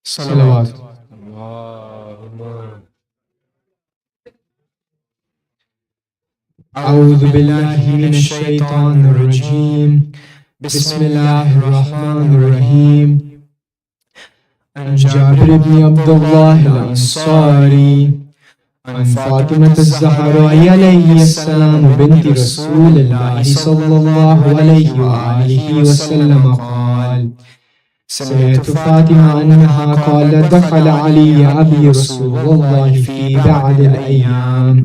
صلوات. أعوذ بالله من الشيطان الرجيم. بسم الله الرحمن الرحيم. عن جابر بن عبد الله الأنصاري عن فاطمة الزهراء عليه السلام بنت رسول الله صلى الله عليه وآله وسلم قال: سمعت فاطمة أنها قال: دخل علي أبي رسول الله في بعض الأيام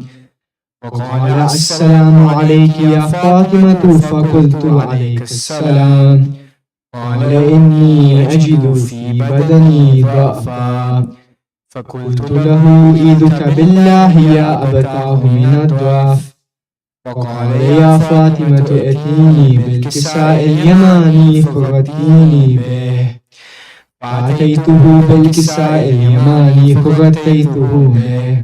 وقال: السلام عليك يا فاطمة. فقلت: عليك السلام. قال: إني أجد في بدني ضعفا. فقلت له: إيذك بالله يا أبتاه من الضعف. فقال: يا فاطمة ائتيني بالكساء اليماني فغطيني به. فأتيته بالكساء اليماني فغطيته به،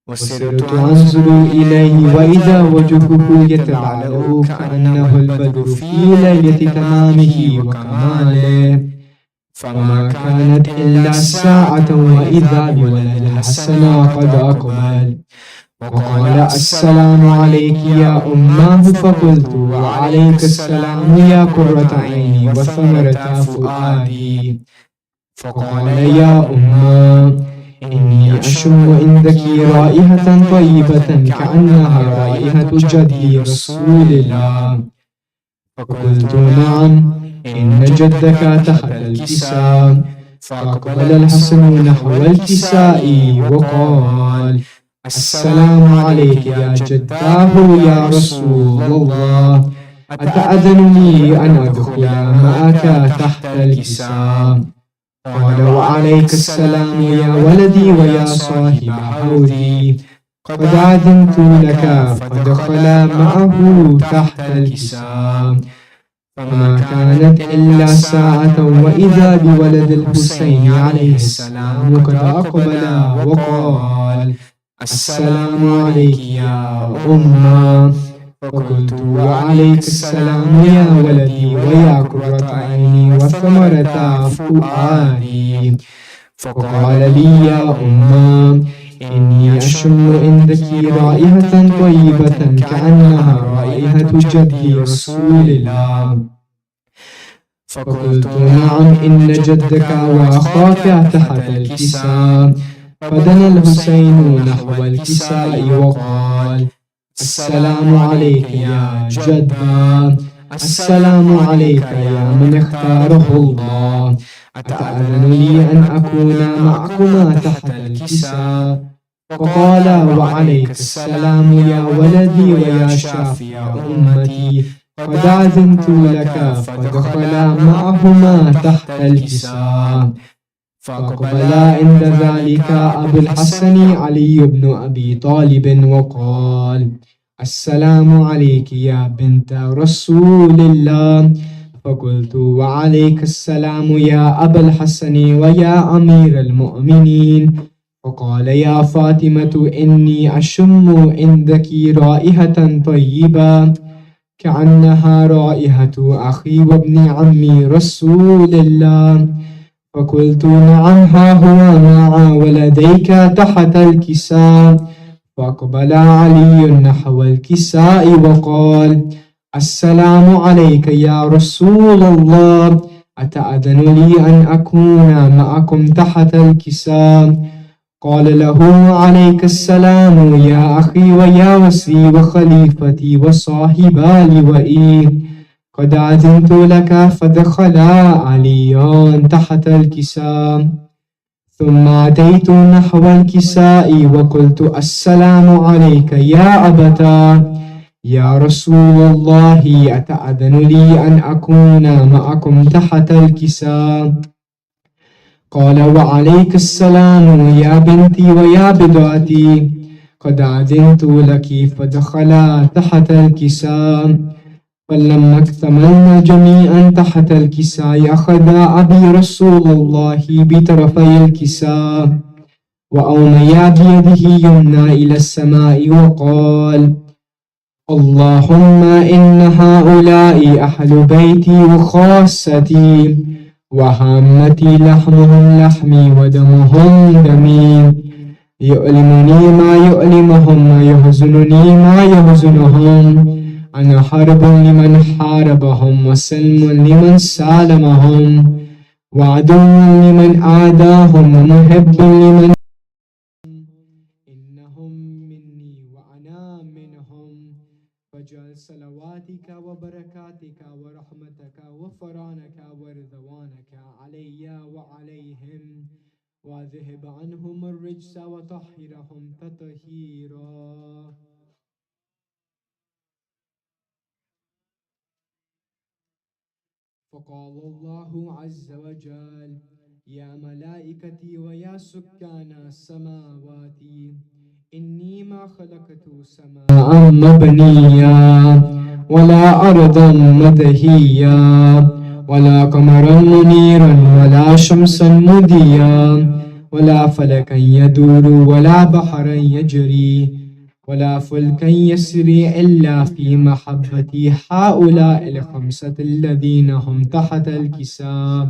وسرت أنظر إليه وإذا وجهه يتلألأ كأنه البدر في ليلة تمامه وكماله. فما كانت إلا ساعة وإذا بولد الحسن قد أقبل وقال: السلام عليك يا أماه. فقلت: وعليك السلام يا قرة عيني وثمرة فؤادي. فقال: يا أماه، إني أشم عندك رائحة طيبة كأنها رائحة جدي رسول الله. فقلت: نعم، إن جدك تحت الكساء. فأقبل الحسن نحو الكساء وقال: السلام عليك يا جداه يا رسول الله، أتأذن لي أن أدخل معك تحت الكساء؟ قال: وعليك السلام يا ولدي ويا صاحب حوضي، قد أذنت لك. فدخل معه تحت الكساء. فما كانت إلا ساعة وإذا بولد الحسين عليه السلام قد أقبل وقال: السلام عليك يا أمه. فقلت: وعليك السلام يا ولدي ويا قرة عيني وثمرة فؤادي. فقال لي: يا أمه، إني أشم عندك رائحة طيبة كأنها رائحة جدي رسول الله. فقلت: نعم، إن جدك وأخاك تحت الكساء. فدنا الحسين نحو الكساء وقال: السلام عليك يا جدّا. السلام عليك يا من اختاره الله. أتأذن لي أن أكون معكما تحت الكساء؟ فقال: وعليك السلام يا ولدي ويا شافي أمتي، قد أذنت لك. فدخلا معهما تحت الكساء. فأقبل عند ذلك أبو الحسن علي بن أبي طالب وقال: السلام عليك يا بنت رسول الله. فقلت: وعليك السلام يا أبا الحسن ويا أمير المؤمنين. فقال: يا فاطمة، إني أشم عندك رائحة طيبة كأنها رائحة أخي وابن عمي رسول الله. فقلت: نعم، ها هو مع ولديك تحت الكساء. فأقبل علي نحو الكساء وقال: السلام عليك يا رسول الله، أتأذن لي أن أكون معكم تحت الكساء؟ قال له: عليك السلام يا أخي ويا وسي وخليفتي وصاحب لوائي، قد أذنت لك. فدخلا عليان تحت الكساء. ثم أتيت نحو الكساء وقلت: السلام عليك يا أبتا. يا رسول الله، أتأذن لي أن أكون معكم تحت الكساء؟ قال: وعليك السلام يا بنتي ويا بضعتي، قد أذنت لك. فدخلا تحت الكساء. فلما اكتملنا جميعا تحت الكساء أخذ أبي رسول الله بطرفي الكساء وأوميا بيده يمنى إلى السماء وقال: اللهم إن هؤلاء أهل بيتي وخاصتي، وهامتي لحمهم لحمي ودمهم دمي يؤلمني ما يؤلمهم ويحزنني ما يحزنهم أنا حرب لمن حاربهم وسلم لمن سالمهم وعدو لمن عاداهم ومحب لمن إنهم مني وأنا منهم فاجعل صلواتك وبركاتك ورحمتك وفرانك ورضوانك علي وعليهم واذهب عنهم الرجس وطهرهم تطهيرا. فقال الله عز وجل يا ملائكتي ويا سكان السماوات إني ما خلقت سماء مبنيا ولا أرضا مدهيا ولا قمرا منيرا ولا شمسا مضيا ولا فلكا يدور ولا بحرا يجري ولا فلكا يسري إلا في محبة هؤلاء الخمسة الذين هم تحت الكساء.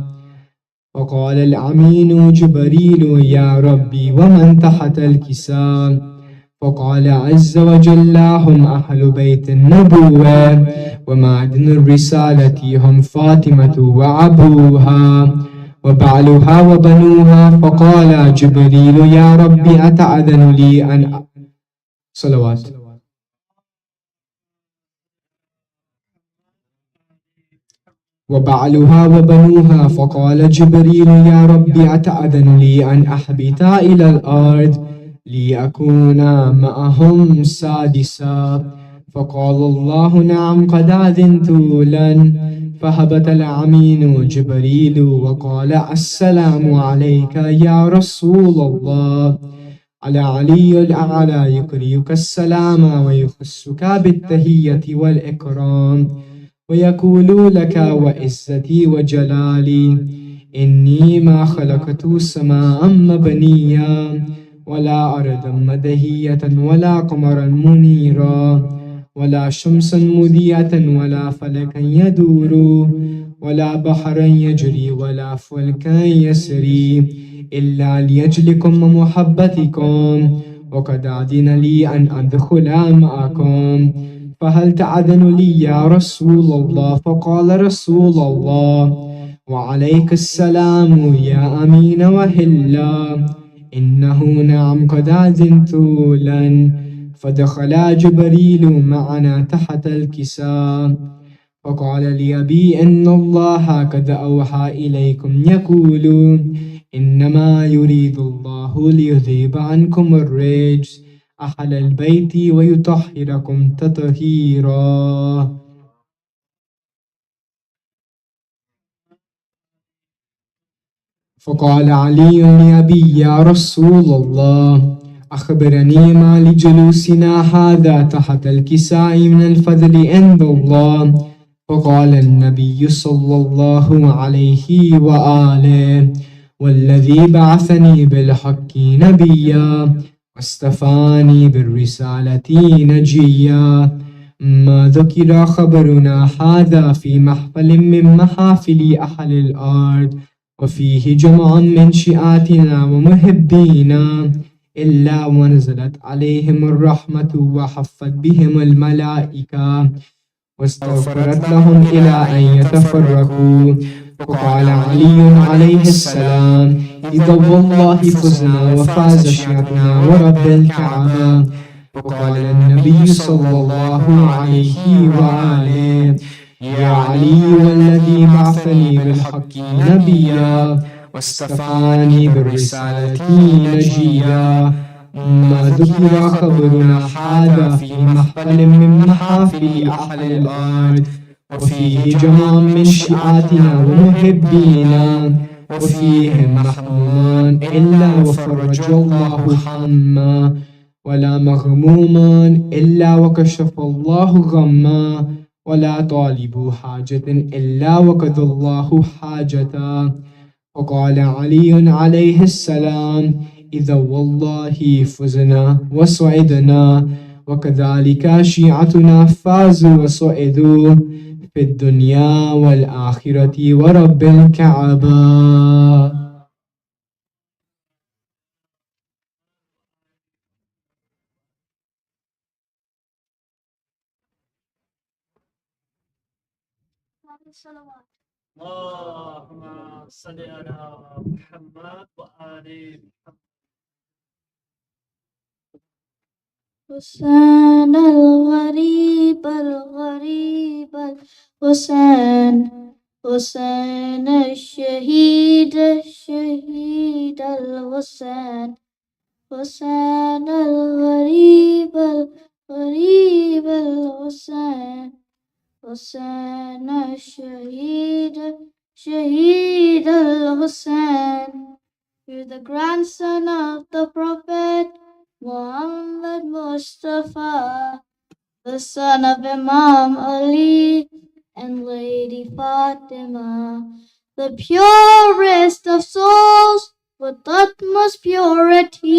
وقال الأمين جبريل يا ربي ومن تحت الكساء؟ فقال عز وجل هم أهل بيت النبوة ومعدن الرسالة هم فاطمة وأبوها وبعلها وبنوها. فقال جبريل يا ربي أتأذن لي أن صلوات وبعلها وبنوها. فقال جبريل يا ربي أتأذن لي أن أحبط إلى الأرض لأكون معهم سادسا؟ فقال الله نعم قد أذنت لن. فهبط الأمين جبريل وقال السلام عليك يا رسول الله. على علي الأعلى يقرئك السلام ويخصك بالتهية والإكرام ويقول لك وعزتي وجلالي إني ما خلقت سماء مبنيا ولا أرضا مدهية ولا قمرا منيرا ولا شمسا مضيئة ولا فلكا يدور ولا بحرا يجري ولا فلكا يسري إلا ليجلكم ومحبتكم وقد أذن لي أن أدخل معكم. فهل تأذن لي يا رسول الله؟ فقال رسول الله وعليك السلام يا أمين وهلا إنه نعم قد أذنت لن. فدخل جبريل معنا تحت الكساء فقال لي أبي إن الله قد أوحى إليكم يقول إنما يريد الله ليذهب عنكم الرجس أهل البيت ويطهركم تطهيرا. فقال علي لأبي يا رسول الله أخبرني ما لجلوسنا هذا تحت الكساء من الفضل عند الله. فقال النبي صلى الله عليه وآله والذي بعثني بالحق نبيا واستفاني بالرسالة نجيا ما ذكر خبرنا هذا في محفل من محافل أهل الأرض وفيه جمع من شيعاتنا ومحبينا إلا ونزلت عليهم الرحمة وحفت بهم الملائكة واستغفرت لهم إلى أن يتفرقوا. وقال علي عليه السلام إذا والله فزنا وفاز شيعتنا ورب الكعبة. وقال النبي صلى الله عليه وآله يا علي والذي بعثني بالحق نبيا واستفاني بالرسالة نجيا ما ذكر خبرنا هذا في محفل من محافل أهل الأرض وفيه جمع من شيعاتنا ومحبينا وفيهم محمومان إلا وفرج الله حما ولا مغمومان إلا وكشف الله غما ولا طالب حاجة إلا وقضى الله حاجته. وقال علي عليه السلام إذا والله فزنا وسعدنا وكذلك شيعتنا فازوا وسعدوا في الدنيا والآخرة ورب الكعبة. اللهم صل على محمد وآل محمد. حسين الغريب الغريب الحسين حسين الشهيد الشهيد الحسين حسين الغريب الغريب الحسين حسين الشهيد شهيد الحسين. You're the grandson of the Prophet Muhammad Mustafa, the son of Imam Ali and Lady Fatima, the purest of souls with utmost purity.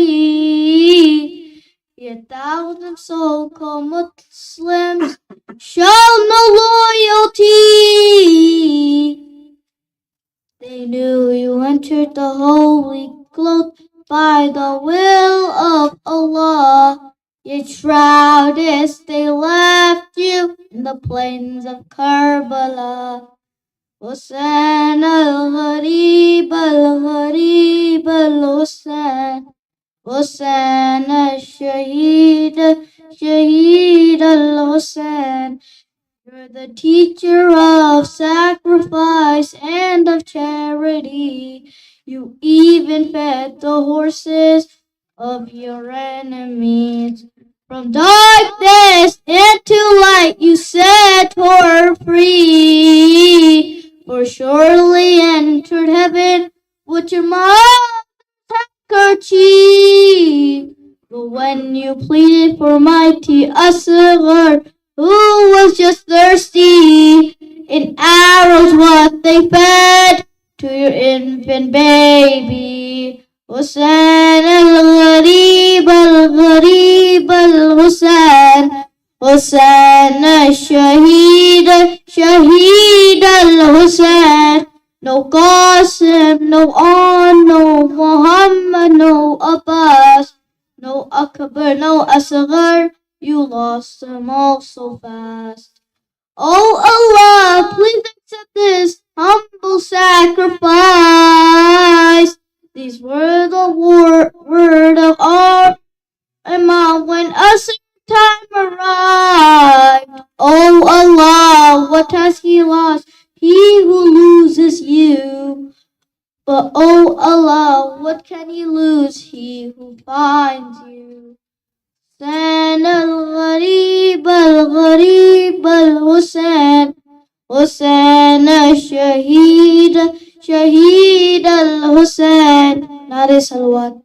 Yet thousands so-called Muslims show no loyalty. They knew you entered the holy cloth by the will of Allah. Yet shrouded they left you in the plains of Karbala. Hussein al-Gharib al-Gharib al-Hussein Hussein al-Shaheed Shaheed al-Hussein. You're the teacher of sacrifice and of charity. You even fed the horses of your enemies. From darkness into light you set her free. For surely entered heaven with your handkerchief. But when you pleaded for mighty Asghar, who was just thirsty, in arrows what they fed to your infant baby. Hussein al-Gharib al-Gharib al-Hussein Hussein al-Shaheed Shaheed al-Hussein. No Qasim, no On, no Muhammad, no Abbas, no Akbar, no Asghar. You lost them all so fast. Oh Allah, please accept this humble sacrifice. These were the word of our Imam when Asr time arrived. Oh Allah, what has he lost? He who loses you. But oh Allah, what can he lose? He who finds you. حسين الغريب الغريب الحسين حسين الشهيد شهيد الحسين. نعرة صلوات.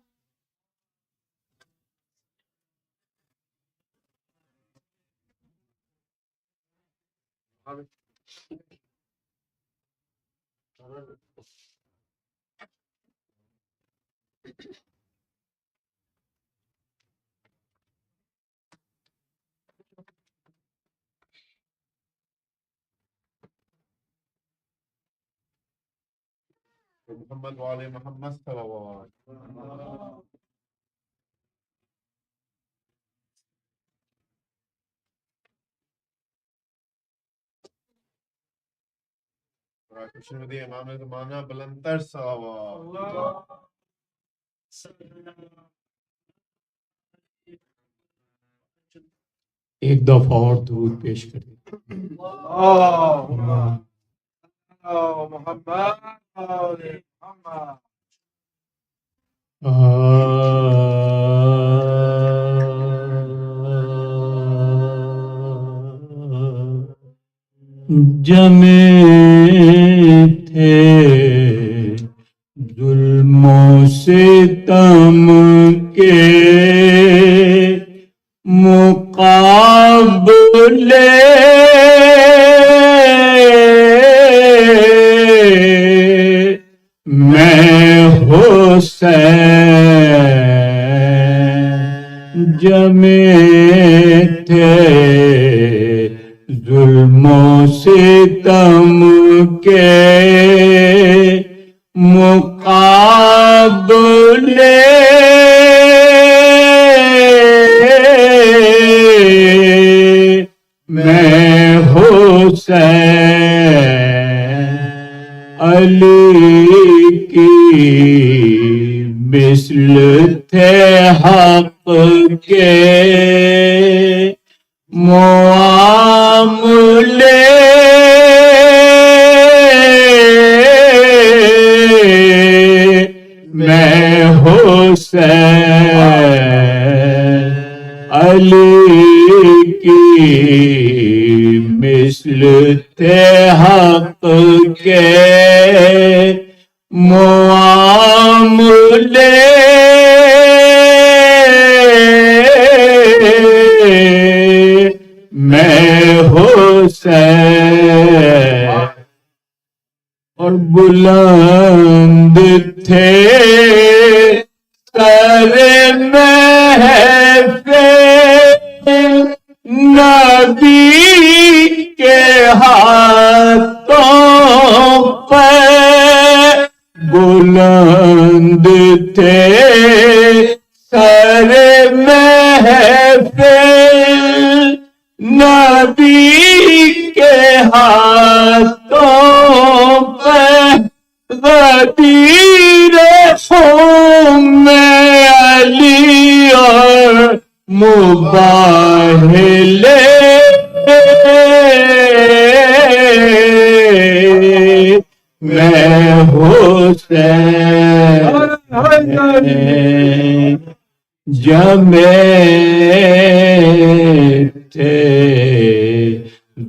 محمد وعلي محمد صلوات. खुशनुदी इमाम ज़माना बुलंदतर सलावत. एक दफा और दुरूद पेश करें. जमे थे जुल्मों सितम के मुकाबले मैं हुसैन जमे थे जुल्मों ستم کے مقابلے میں حسین علی کی مثل تھے حق کے معاملے میں حسین علی کی مثل تھے حق کے معاملے میں حسین اور بلند تھے سر محفل نبی کے ہاتھوں پہ بلند تھے سر محفل نبی کے ہاتھوں پہ غدیر خون علی اور مباہلے میں حسین جمے تھے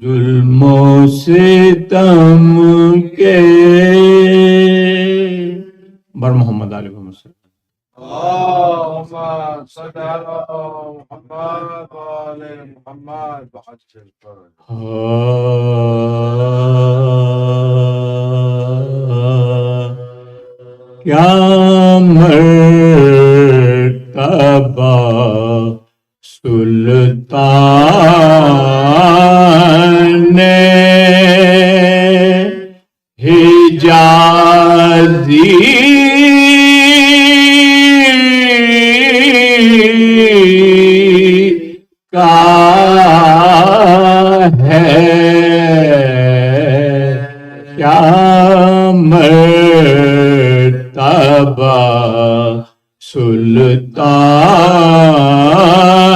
ظلم و ستم کے بر محمد علیہ وسلم اللهم صل على محمد وآل محمد وعجل کیا مرتبہ سلطان حجازی کا ہے کیا مرتبہ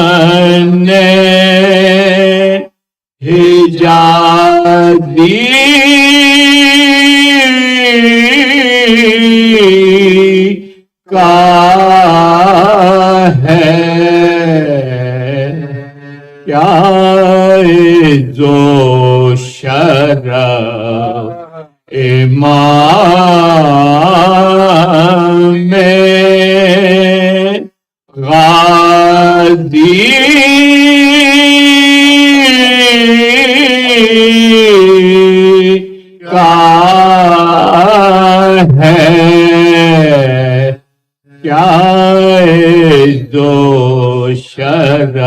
سلطان حجازی کا ہے کیا عز و شرف امام غازی کا ہے کیا عز و شرف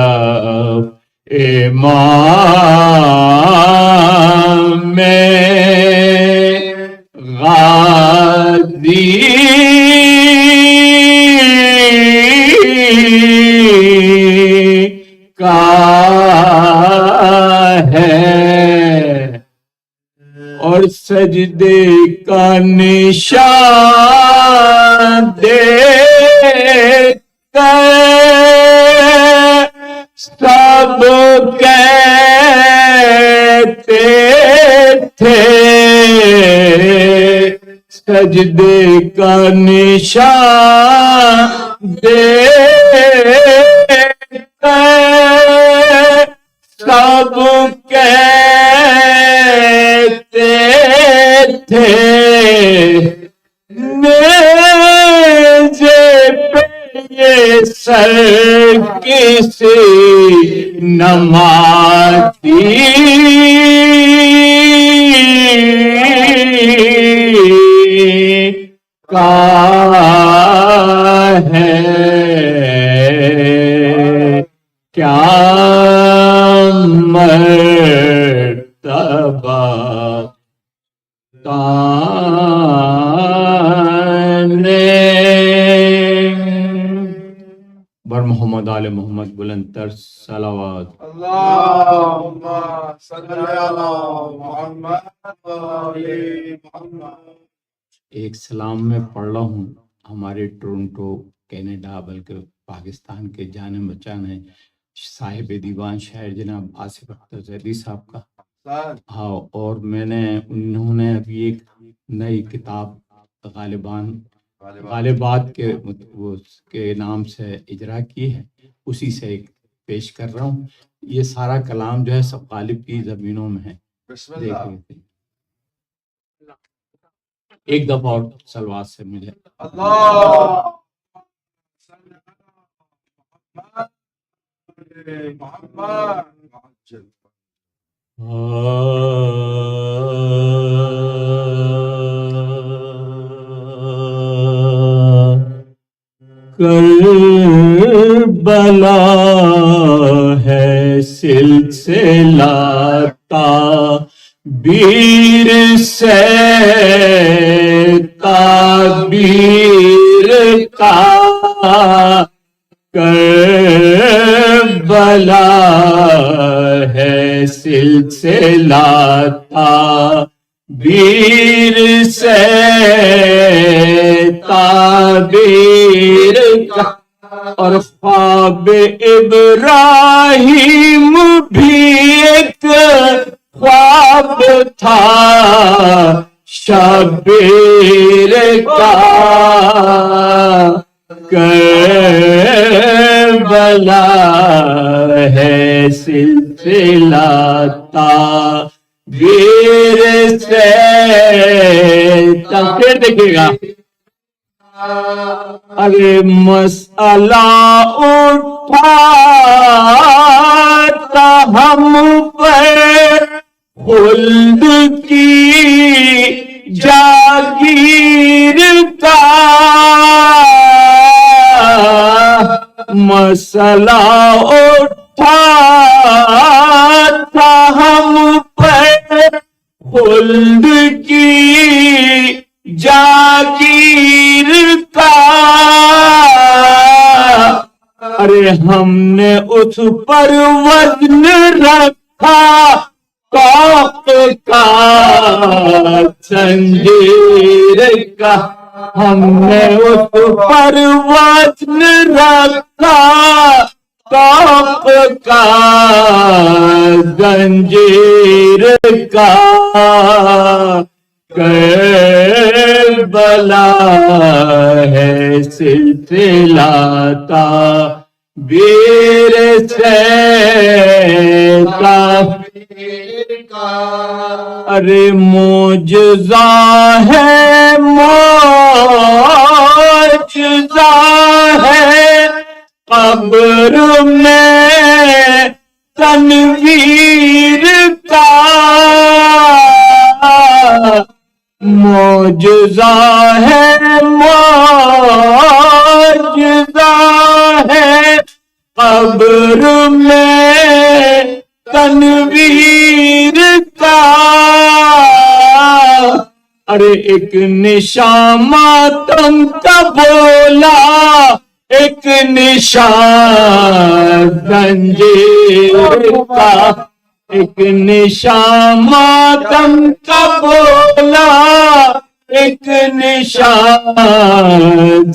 امام غازی کا ہے اور سجدے کا نشان دے کر سب کہتے تھے سجدے کا نشان دے کر سب کہتے تھے نیزے پہ یہ سر کسی نمازی کا ہے کیا مرتبہ بر محمد آل محمد بلند تر صلوات. اللهم صل على محمد وآل محمد. ایک سلام میں پڑھ رہا ہوں ہمارے ٹورنٹو کینیڈا بلکہ پاکستان کے جان بچان ہیں صاحب دیوان شاعر جناب آصف اختر زیدی صاحب کا. ہاں، اور میں نے انہوں نے ابھی ایک نئی کتاب غالبات کے نام سے اجرا کی ہے، اسی سے ایک پیش کر رہا ہوں. یہ سارا کلام جو ہے سب غالب کی زمینوں میں ہے. بسم اللہ. ایک دفعہ اور سلوات سے مجھے اللہ محمد. کربلا ہے سلسلہ تعبیر سے تعبیر کا. کربلا ہے سلسلہ تعبیر سے تعبیر کا. اور خواب ابراہیم بھی ایک خواب تھا شبیر کا. کربلا ہے سلسلہ تعبیر سے. پھر دیکھیے گا ارے مسئلہ اٹھا تھا ہم پر خلد کی جاگیر کا. مسئلہ اٹھا تھا ہم پر خلد کی جاگیر کا. ارے ہم نے اس پر وزن رکھا توق کا زنجیر کا. ہم نے اس پر وزن رکھا توق کا زنجیر کا. کربلا ہے سلسلہ تعبیر سے تعبیر کا. ارے معجزہ ہے معجزہ ہے قبر میں تنویر کا. معجزہ ہے معجزہ ہے قبر میں تنویر کا. ارے ایک نشان ماتم کا بولا ایک نشان زنجیر کا. ایک نشان ماتم کا بولا ایک نشان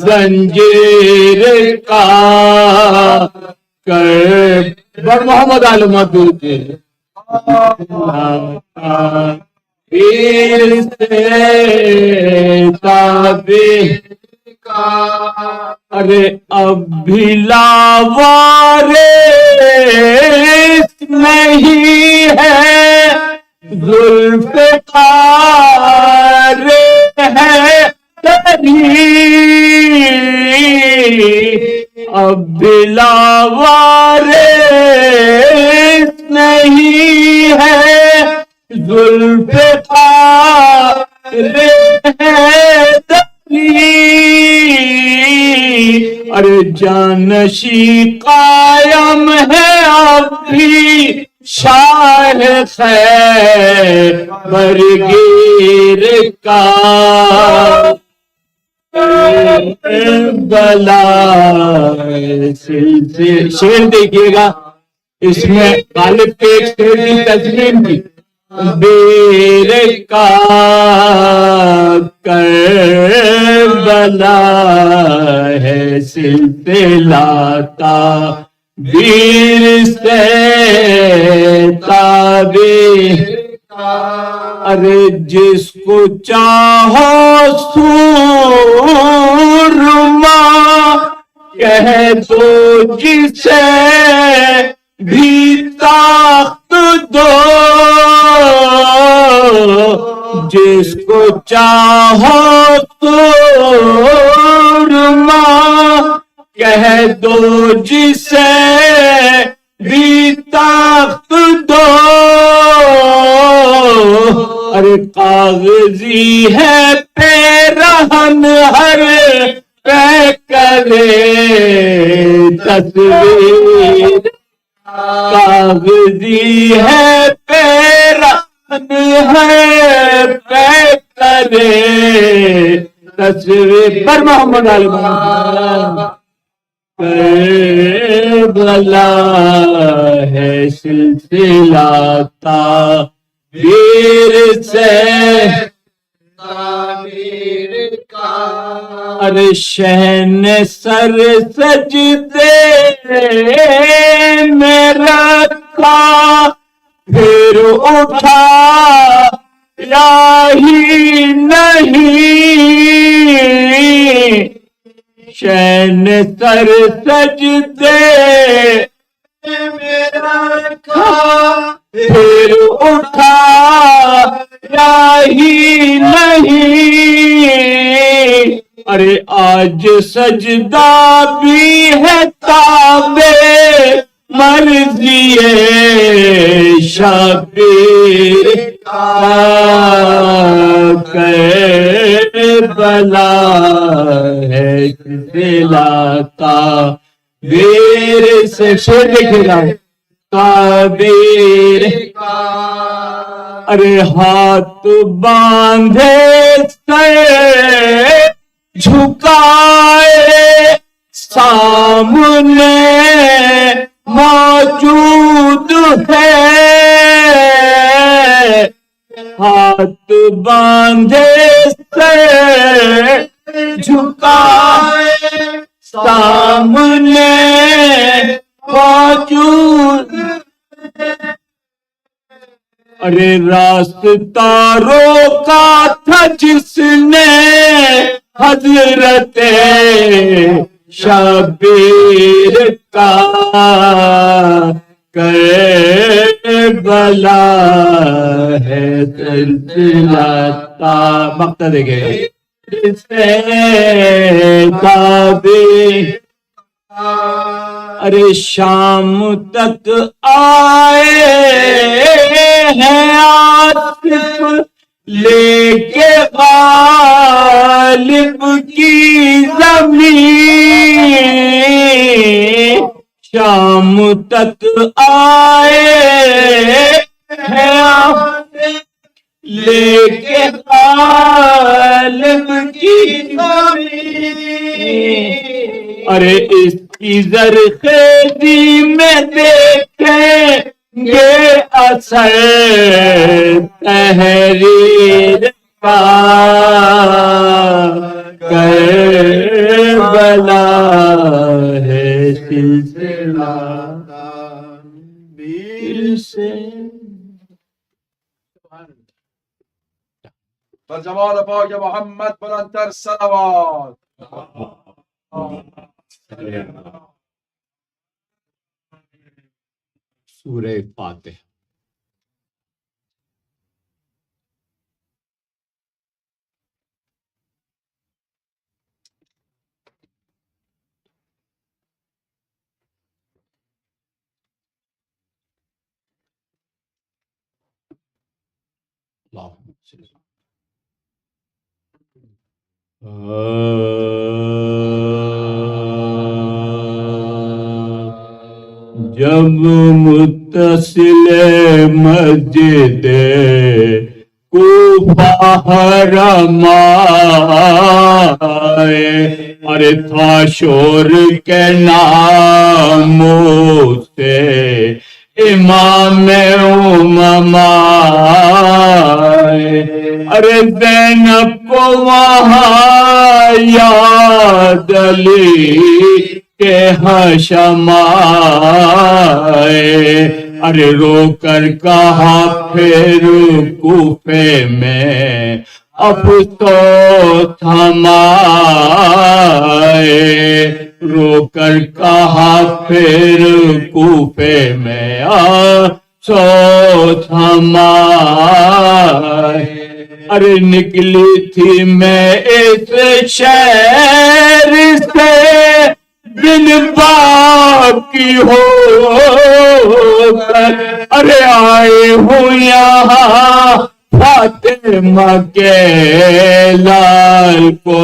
زنجیر کا. بر محمد آل محمد ارے اب بھی لاوارث نہیں ہے ذوالفقار ہے تری. اب بھی لاوارث نہیں ہے ذوالفقار ہے تری. ارے جانشی قائم ہے اب بھی شاہ خیبر گیر کا. بلا شیر دیکھیے گا اس میں غالب کے ایک شیر کی تسلیم کی بیر کا کربلا ہے سلسلہ تعبیر سے تعبیر ارے جس کو چاہو سورما کہہ دو جسے بھی طاقت دو جس کو چاہو سورما کہہ دو جسے بھی طاقت دو ارے کاغذی ہے پیرہن ہر پہ کرے تصویر کاغذی ہے پیرہن ہر پہ کرے تصویر پر محمد علی کربلا ہے سلسلہ تعبیر سے تعبیر کا ارے شہن سر سجدے میں رکھا پھر اٹھا یا ہی نہیں شہن سر سجدے میں رکھا پھر اٹھا یا ہی نہیں ارے آج سجدہ بھی ہے تابع مرضی شبیر کربلا ہے دلاتا ویر سے شیر دیکھے گا تعبیر ارے ہاتھ باندھے سر جھکائے سامنے موجود ہے ہاتھ باندھے سر جھکائے سامنے موجود ارے راستہ روکا تھا جس نے حضرت شبیر کا کربلا ہے سلسلہ مقطع دیکھے گا تعبیر ارے شام تک آئے ہیں آصف لے کے غالب کی زمین شام تک آئے ہیں آصف لے کے غالب کی زمین ارے اس کی زرخیزی میں دیکھیں گے اثر تحریر کا کربلا ہے سلسلہ تعبیر سے فالجمال پاک محمد بلندتر صلوات سورہ فاتح اللہم صلی اللہ جب متصل مسجد کوفہ حرم آئے، ارے تھا شور کے ناموں سے امام امم آئے، ارے زینب کو وہاں یاد علی کے حشم آئے، ارے رو کر کہا پھر کوفے میں افسوس ہمائے، رو کر کہا پھر کوفے میں افسوس ہمائے، ارے نکلی تھی میں اس شہر سے بن باپ کی ہو کر، ارے آئے ہوں یہاں فاطمہ کے لال کو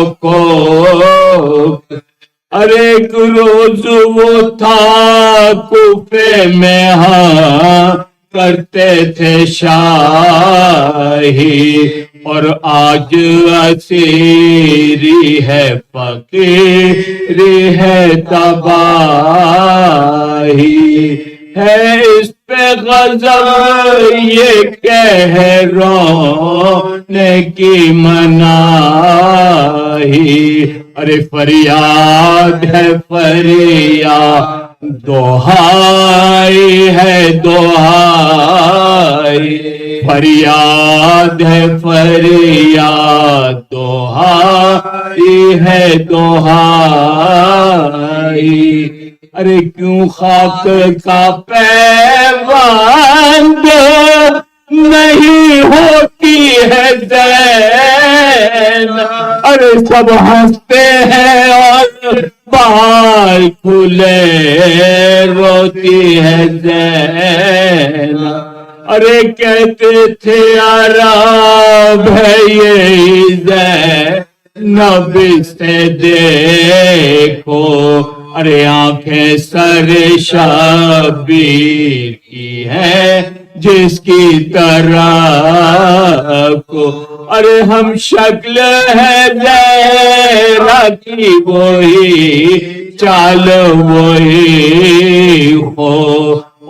ارے ایک روز وہ تھا کوفے میں ہاں کرتے تھے شاہی، اور آج اسیری ہے فقیری ہے تباہی، ہے اس پہ غضب یہ کہہ رونے کی مناہی، ارے فریاد ہے فریاد دہائی ہے دہائی، فریاد ہے فریاد دہائی ہے دہائی، ارے کیوں خاک کا پیوند نہیں ہوتی ہے زین، ارے سب ہنستے ہیں اور بال کھلے روتی ہے زین، ارے کہتے تھے عرب ہے یہ زینب سے دیکھو، ارے آنکھیں سر شبیر کی ہے جس کی طرح کو، ارے ہم شکل ہے زہرا کی وہی چال وہی ہو،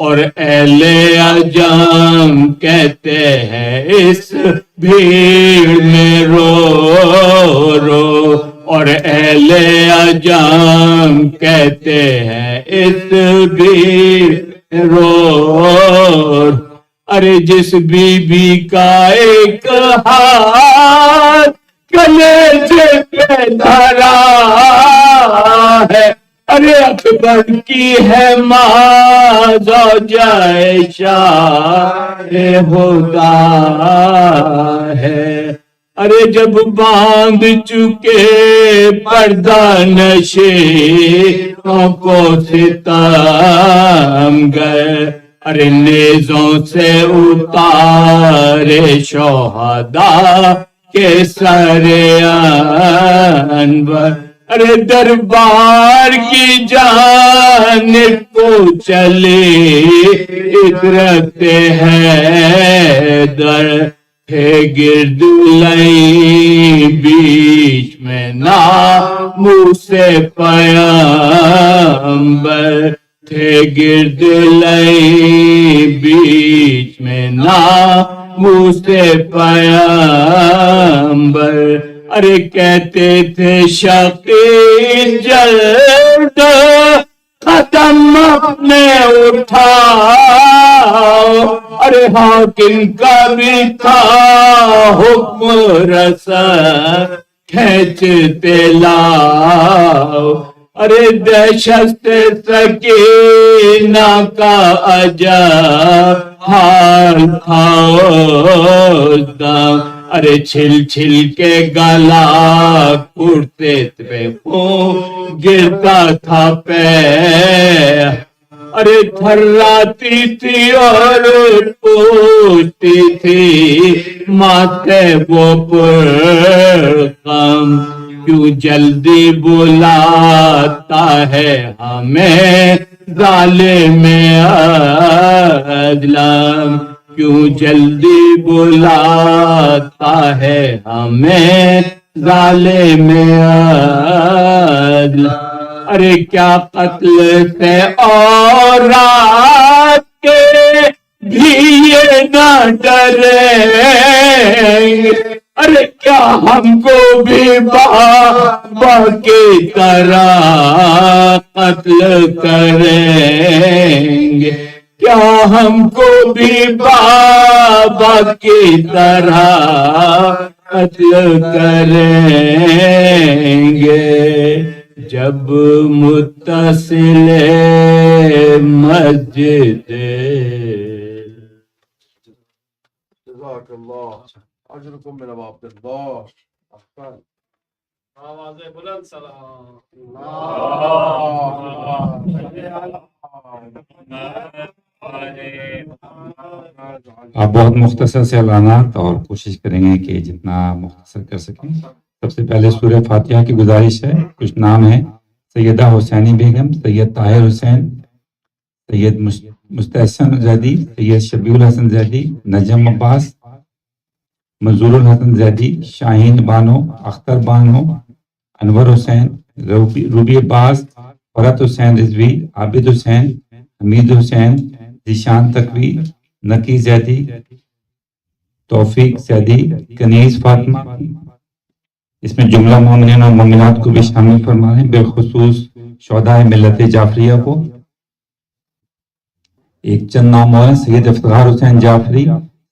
اور اہل عجم کہتے ہیں اس بھیڑ میں رو رو، اور اہل عجم کہتے ہیں اس بھیڑ میں رو، ارے جس بی بی کا ایک ہاتھ کلیجے پہ دھرا ہے، ارے اکبر کی ہے ماں زوجہ شاہ خدا ہے، ارے جب باندھ چکے پردہ نشینوں کو ستم گئے، ارے نیزوں سے اتارے شہداء کے سر انور، ارے دربار کی جانب کو چلے اکرتے ہیں در ہے گرد لئی بیچ میں ناموں سے پیغمبر تھے، گرد لئی بیچ میں ناموں سے پیغمبر، ارے کہتے تھے شقی جلد قدم اپنے اٹھاؤ، ارے حاکم کا بھی تھا حکم رسا کھینچتے لاؤ، ارے دہشت سکینہ کا عجب حال تھا اس دم، ارے چھل چھل کے گلا کرتے پہ خون گرتا تھا پیر، ارے تھراتی تھی اور پوچھتی تھی ماتے وہ پرغم، کیوں جلدی بلاتا ہے ہمیں ظالم اظلم، کیوں جلدی بلاتا ہے ہمیں ظالم عدل. ارے کیا قتل سے اور رات کے بھی یہ نہ ڈریں گے. ارے کیا ہم کو بھی بابا کی طرح قتل کریں گے. کیا ہم کو بھی بابا کی طرح قتل کریں گے. جب متصل مسجد جزاک اللہ اجرکم من عبد اللہ. آواز بلند سلام. آپ بہت مختصر سے اعلانات اور کوشش کریں گے کہ جتنا مختصر کر سکیں. سب سے پہلے سورہ فاتحہ کی گزارش ہے. کچھ نام ہیں: سیدہ حسینی بیگم، سید طاہر حسین، سید مستحسن زیدی، سید شبیع الحسن زیدی، نجم عباس، منظور الحسن زیدی، شاہین بانو، اختر بانو، انور حسین، روبی عباس، فرحت حسین رضوی، عابد حسین، حمید حسین، ذیشان تقوی، نقی زیدی، توفیق زیدی، کنیز فاطمہ. اس میں جملہ مومنین اور مومنات کو بھی شامل فرما لیں، بالخصوص شہدائے ملت جعفریہ کو. ایک چند نام اور ہیں: Syed Iftikhar Hussain Jafri,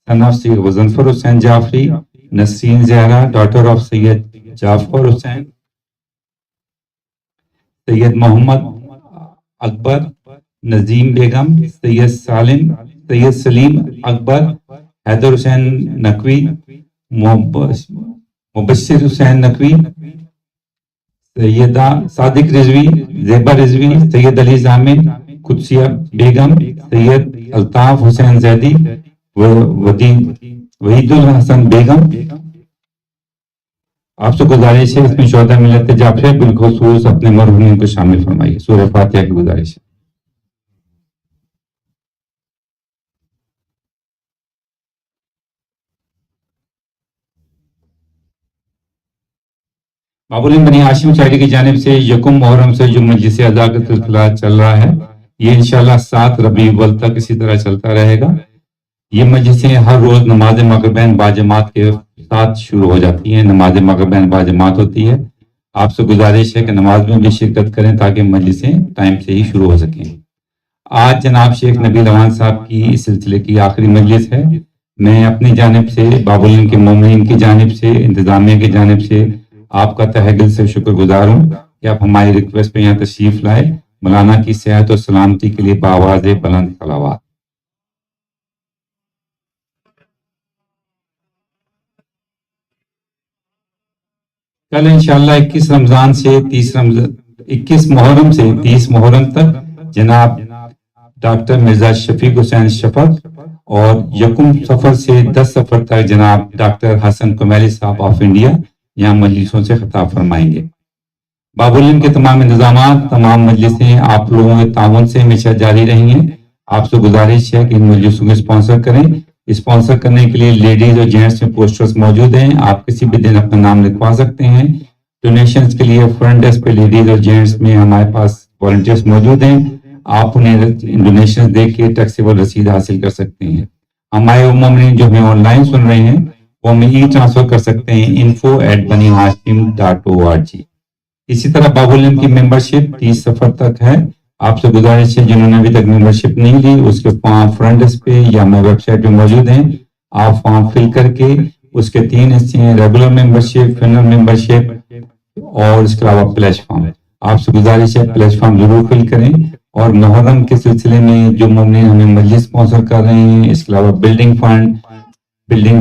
son of Syed Ghazanfar Hussain Jafri, Nasreen Zahra, daughter of Syed Jafar Hussain, Syed Muhammad Akbar, Nazeem Begum, Syed سلیم اکبر، حیدر حسین نقوی، مبشر حسین نقوی، سیدہ صادق رضوی، زیبا رضوی، سید علی ضامن، قدسیہ بیگم، سید الطاف حسین زیدی، وحید الحسن بیگم. آپ سے گزارش ہے اس میں شہداء ملت جعفریہ بالخصوص اپنے مرحومین کو شامل فرمائیے. سورہ فاتحہ کی گزارش ہے. باب العلم بنی ہاشم شاعری کی جانب سے یکم محرم سے جو مجلس اعزاز کا سلسلہ چل رہا ہے، یہ انشاءاللہ 7 ربیع الاول تک اسی طرح چلتا رہے گا. یہ مجلسیں ہر روز نماز مغربین باجماعت کے ساتھ شروع ہو جاتی ہیں. نماز مغربین باجماعت ہوتی ہے. آپ سے گزارش ہے کہ نماز میں بھی شرکت کریں تاکہ مجلسیں ٹائم سے ہی شروع ہو سکیں. آج جناب شیخ نبیل اوان صاحب کی اس سلسلے کی آخری مجلس ہے. میں اپنی جانب سے، باب العلم کے مومنین کی جانب سے، انتظامیہ کی جانب سے آپ کا تہہ دل سے شکر گزار ہوں کہ آپ ہماری ریکویسٹ پہ یہاں تشریف لائے. مولانا کی صحت و سلامتی کے لیے بآواز بلند صلوات. کل انشاءاللہ 21 رمضان سے 21 محرم سے 30 محرم تک جناب ڈاکٹر مرزا شفیق حسین شفق اور یکم سفر سے 10 سفر تک جناب ڈاکٹر حسن کمیلی صاحب آف انڈیا یہاں مجلسوں سے خطاب فرمائیں گے. باب العلم کے تمام انتظامات، تمام مجلسیں آپ لوگوں کے تعاون سے ہمیشہ جاری رہیں گے. آپ سے گزارش ہے کہ ان مجلسوں کو اسپانسر کریں. اسپانسر کرنے کے لیے لیڈیز اور جینٹس میں پوسٹرز موجود ہیں. آپ کسی بھی دن اپنا نام لکھوا سکتے ہیں. ڈونیشنز کے لیے فرنٹ ڈیسک پہ لیڈیز اور جینٹس میں ہمارے پاس والنٹیئرز موجود ہیں. آپ انہیں ڈونیشنز دے کے ٹیکسیبل رسید حاصل کر سکتے ہیں. ہمارے مومنین جو ہمیں آن لائن سن رہے ہیں وہ ہمیں ای ٹرانسفر کر سکتے ہیں info@banihashim.org. اسی طرح باب العلم کی ممبرشپ 30 سفر تک ہے. آپ سے گزارش ہے جنہوں نے ابھی تک ممبرشپ نہیں لی، اس کے فارم فرنٹ ڈیسک پہ یا ہماری ویب سائٹ پہ موجود ہیں. آپ فارم فل کر کے، اس کے 3 حصے ہیں: ریگولر ممبرشپ، فنل ممبرشپ اور اس کے علاوہ پلیش فارم. آپ سے گزارش ہے پلیش فارم ضرور فل کریں. اور محرم کے سلسلے میں جو مومنین ہمیں مجلس اسپانسر کر رہے ہیں، اس کے علاوہ بلڈنگ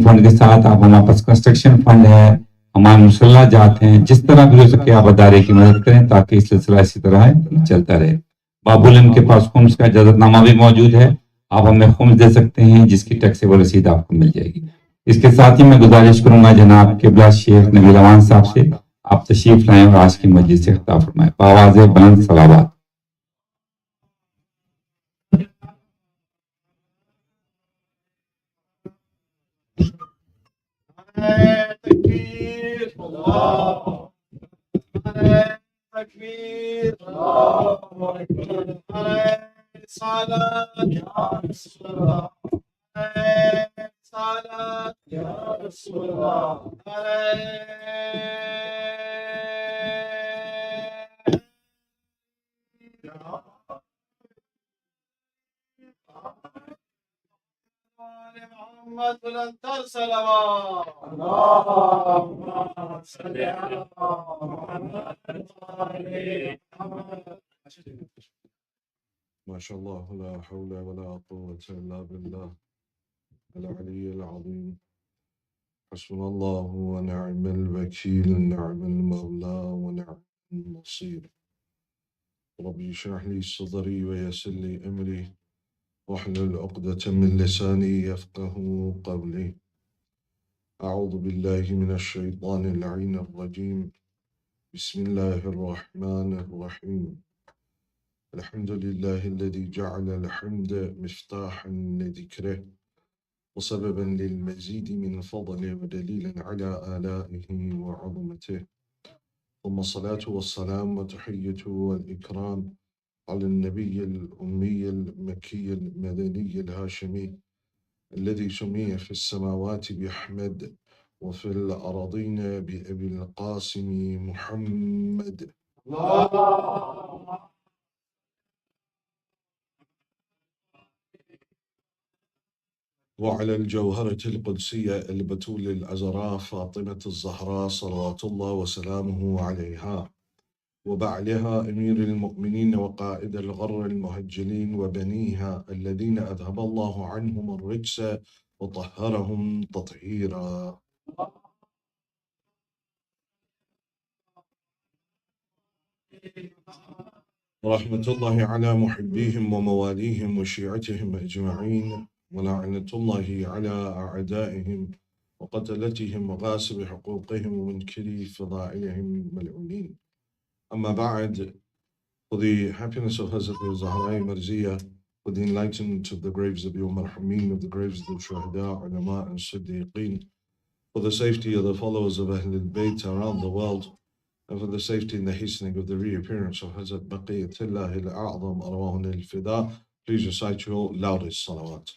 فنڈ کے ساتھ آپ ہمارے پاس کنسٹرکشن فنڈ ہے، ہمارے مسلح جات ہیں، جس طرح بھی ہو سکے آپ ادارے کی مدد کریں تاکہ یہ سلسلہ اسی طرح چلتا رہے. باب العلم کے پاس خمس کا اجازت نامہ بھی موجود ہے. آپ ہمیں خمس دے سکتے ہیں جس کی ٹیکسیبل رسید آپ کو مل جائے گی. اس کے ساتھ ہی میں گزارش کروں گا جناب قبلہ شیخ نبیل اوان صاحب سے آپ تشریف لائیں اور آج کی مجلس سے خطاب فرمائیں. بآواز بلند صلوات. تكبير الله تكبير الله صلاة يا رسول الله صلاة يا رسول الله محمد بلند صلوات اللهم صل على محمد ما شاء الله لا حول ولا قوة إلا بالله العلي العظيم حسبنا الله ونعم الوكيل نعم المولى ونعم النصير ربي اشرح لي صدري ويسر لي أمري واحلل عقدة من لساني يفقه قولي أعوذ بالله من الشيطان اللعين الرجيم بسم الله الرحمن الرحيم الحمد لله الذي جعل الحمد مفتاحا لذكره وسببا للمزيد من فضله ودليلا على آلائه وعظمته ثم الصلاة والسلام وتحية والإكرام على النبي الأمي المكي المدني الهاشمي الذي سمي في السماوات بأحمد وفي الأراضين بأبي القاسم محمد وعلى الجوهرة القدسية البتول الأزراء فاطمة الزهراء صلوات الله وسلامه عليها وبعلها أمير المؤمنين وقائد الغر المهجلين وبنيها الذين أذهب الله عنهم الرجس وطهرهم تطهيرا رحمة الله على محبيهم ومواليهم وشيعتهم أجمعين ولعنة الله على أعدائهم وقتلتهم وغاسب حقوقهم ومنكري فضائلهم ملعونين أما بعد. For the happiness of Hazrat Zahra Marziyah, for the enlightenment of the graves of the Marhameen, of the graves of the Shuhada, Ulama and Siddiqeen, for the safety of the followers of Ahlul Bayt around the world, and for the safety and the hastening of the reappearance of Hazrat Baqiyatullah al-A'zam Arwahun al-Fida, please recite your loudest salawat.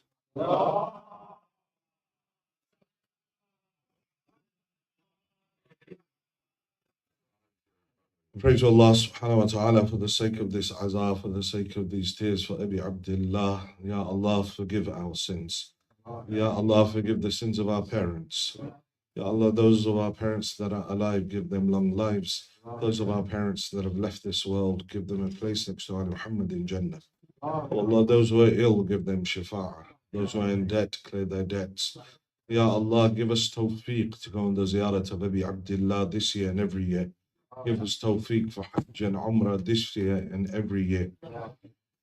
Pray to Allah subhanahu wa ta'ala for the sake of this azar, for the sake of these tears, for Abi Abdullah. Ya Allah, forgive our sins. Ya Allah, forgive the sins of our parents. Ya Allah, those of our parents that are alive, give them long lives. Those of our parents that have left this world, give them a place next to Ali Muhammad in Jannah. Oh Allah, those who are ill, give them shifa'ah. Those who are in debt, clear their debts. Ya Allah, give us tawfiq to go on the ziyarat of Abi Abdullah this year and every year. Give us tawfiq for Hajj and Umrah this year and every year.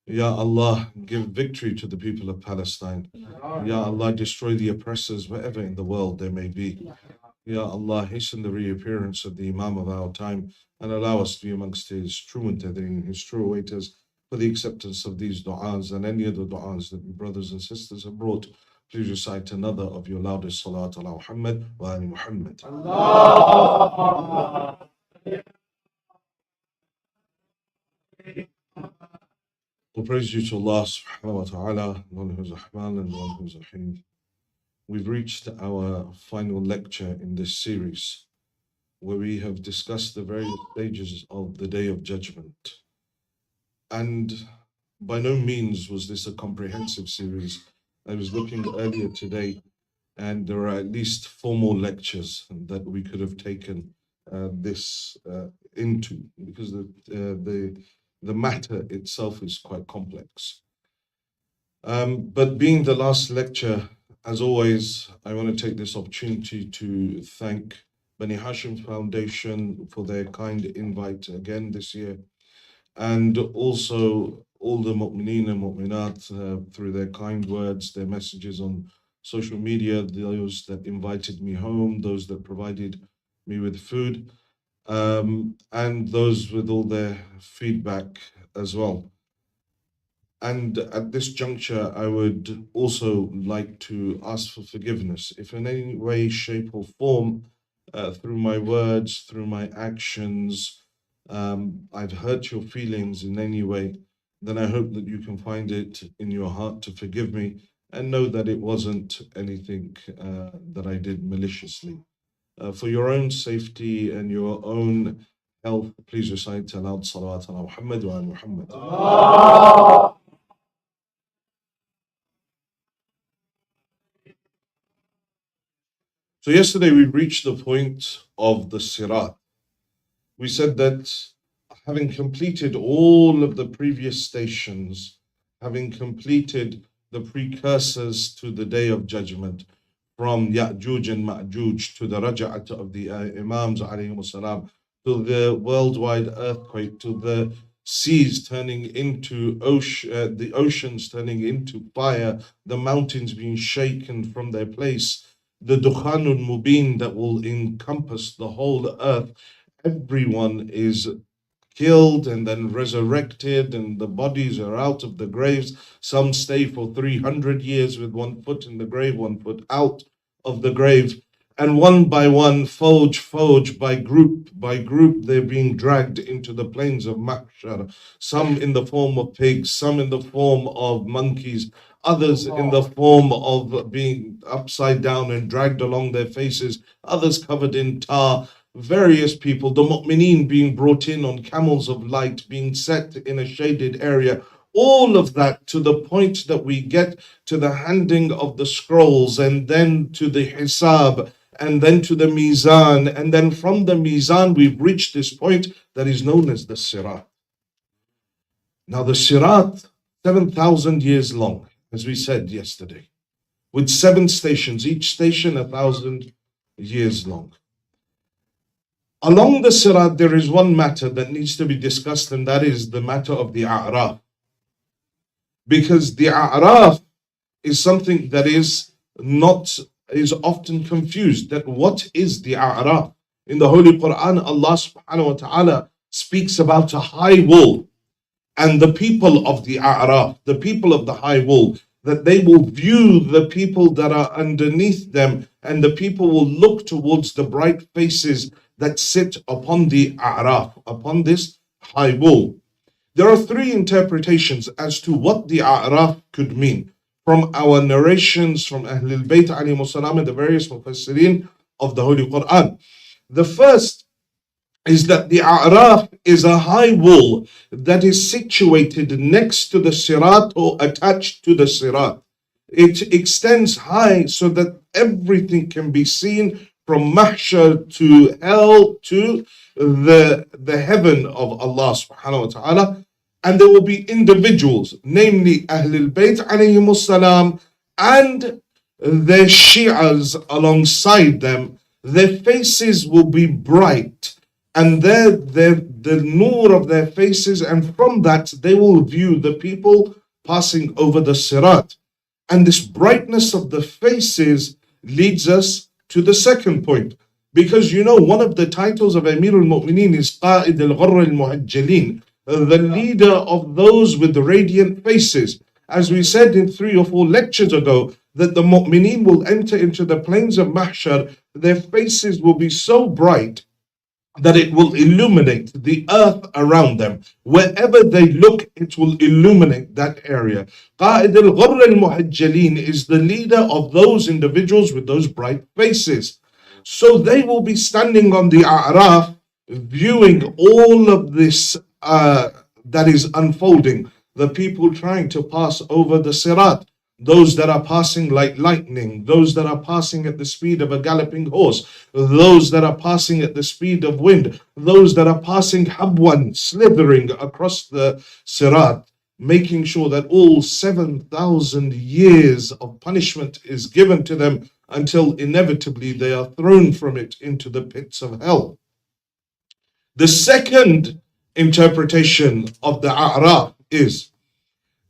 Ya Allah, give victory to the people of Palestine. Ya Allah, destroy the oppressors wherever in the world there may be. Ya Allah, hasten the reappearance of the Imam of our time and allow us to be amongst his true muntadhireen, his true waiters, for the acceptance of these du'as and any other du'as that your brothers and sisters have brought. Please recite another of your loudest salat ala Muhammad wa ali Muhammad. Allah. All praise due to Allah subhanahu wa ta'ala, one who's Rahman and one who's Rahim. We've reached our final lecture in this series, where we have discussed the various stages of the Day of Judgment. And by no means was this a comprehensive series. I was looking earlier today, and there are at least 4 more lectures that we could have taken this into, because the matter itself is quite complex. But being the last lecture, as always, I want to take this opportunity to thank Bani Hashim Foundation for their kind invite again this year, and also all the mu'mineen and mu'minat through their kind words, their messages on social media, those that invited me home, those that provided me with food, and those with all their feedback as well. And at this juncture, I would also like to ask for forgiveness. If in any way, shape, or form, through my words, through my actions, I've hurt your feelings in any way, then I hope that you can find it in your heart to forgive me and know that it wasn't anything that I did maliciously. For your own safety and your own health, please recite aloud salawat ala Muhammad wa ala Muhammad. So yesterday we reached the point of the Sirat. We said that having completed all of the previous stations, having completed the precursors to the Day of Judgment, from Ya'juj and Ma'juj to the Raja'at of the Imams alayhim salam, to the worldwide earthquake, to the seas turning into ocean, the oceans turning into fire, the mountains being shaken from their place, the Dukhanul Mubin that will encompass the whole earth. Everyone is killed and then resurrected, and the bodies are out of the graves. Some stay for 300 years with one foot in the grave, one foot out of the grave. And one by one, fauj, by group, they're being dragged into the plains of Mahshar. Some in the form of pigs, some in the form of monkeys, others in the form of being upside down and dragged along their faces, others covered in tar, various people, the mu'mineen being brought in on camels of light, being set in a shaded area. All of that to the point that we get to the handing of the scrolls, and then to the hisab, and then to the mizan, and then from the mizan we've reached this point that is known as the sirat. Now the sirat, 7,000 years long, as we said yesterday, with 7 stations, each station 1,000 years long. Along the sirat, there is one matter that needs to be discussed, and that is the matter of the a'raf. Because the a'raf is something that is often confused. That what is the a'raf? In the Holy Quran, Allah subhanahu wa ta'ala speaks about a high wall, and the people of the a'raf, the people of the high wall, that they will view the people that are underneath them, and the people will look towards the bright faces that sit upon the a'raf, upon this high wall. There are 3 interpretations as to what the a'raf could mean from our narrations from Ahlul Bayt alayhimu salam and the various mufassirin of the Holy Quran. The first is that the a'raf is a high wall that is situated next to the sirat or attached to the sirat. It extends high so that everything can be seen from mahshar to hell to the heaven of Allah subhanahu wa ta'ala. And there will be individuals, namely Ahlul Bayt alayhimu salam and their Shi'as alongside them. Their faces will be bright, and the nur of their faces, and from that they will view the people passing over the sirat. And this brightness of the faces leads us to the second point. Because one of the titles of Amir al-Mu'mineen is Qa'id al-Ghurr al-Muhajjalin, the leader of those with the radiant faces. As we said in 3 or 4 lectures ago, that the mu'mineen will enter into the plains of Mahshar, their faces will be so bright that it will illuminate the earth around them. Wherever they look, it will illuminate that area. Qa'id al-Ghurr al-Muhajjalin is the leader of those individuals with those bright faces. So they will be standing on the a'raf, viewing all of this that is unfolding. The people trying to pass over the sirat, those that are passing like lightning, those that are passing at the speed of a galloping horse, those that are passing at the speed of wind, those that are passing habwan, slithering across the sirat, making sure that all 7,000 years of punishment is given to them until inevitably they are thrown from it into the pits of hell. The second interpretation of the a'raf is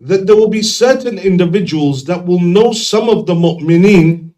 that there will be certain individuals that will know some of the mu'mineen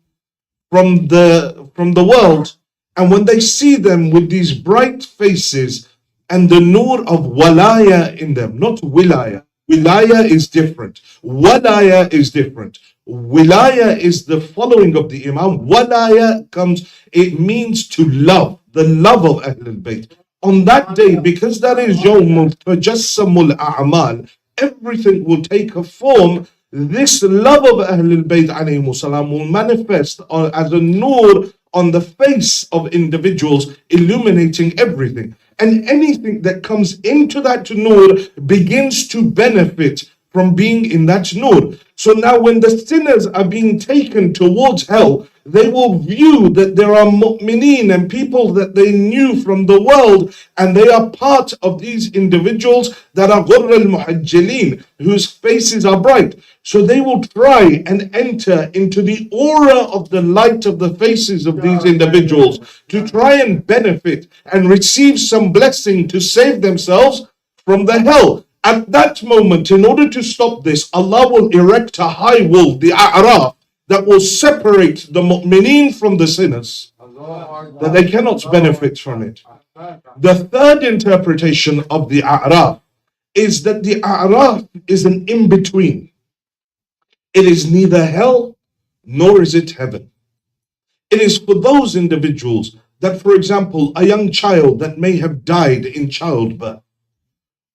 from the world, and when they see them with these bright faces and the nur of walaya in them, not wilaya, Wilaya is different. Walaya is different. Wilaya is the following of the Imam. Walaya comes, it means to love, the love of Ahlul Bayt. On that day, because that is Yawm Tajassamul A'mal, everything will take a form. This love of Ahlul Bayt alayhimus salam will manifest as a nur on the face of individuals, illuminating everything. And anything that comes into that nur begins to benefit from being in that nur. So now when the sinners are being taken towards hell, they will view that there are mu'mineen and people that they knew from the world, and they are part of these individuals that are ghurr al-muhajjalin, whose faces are bright. So they will try and enter into the aura of the light of the faces of these individuals to try and benefit and receive some blessing to save themselves from the hell. At that moment, in order to stop this, Allah will erect a high wall, the A'raf, that will separate the mu'mineen from the sinners, that they cannot benefit from it. The third interpretation of the A'raf is that the A'raf is an in-between. It is neither hell nor is it heaven. It is for those individuals that, for example, a young child that may have died in childbirth,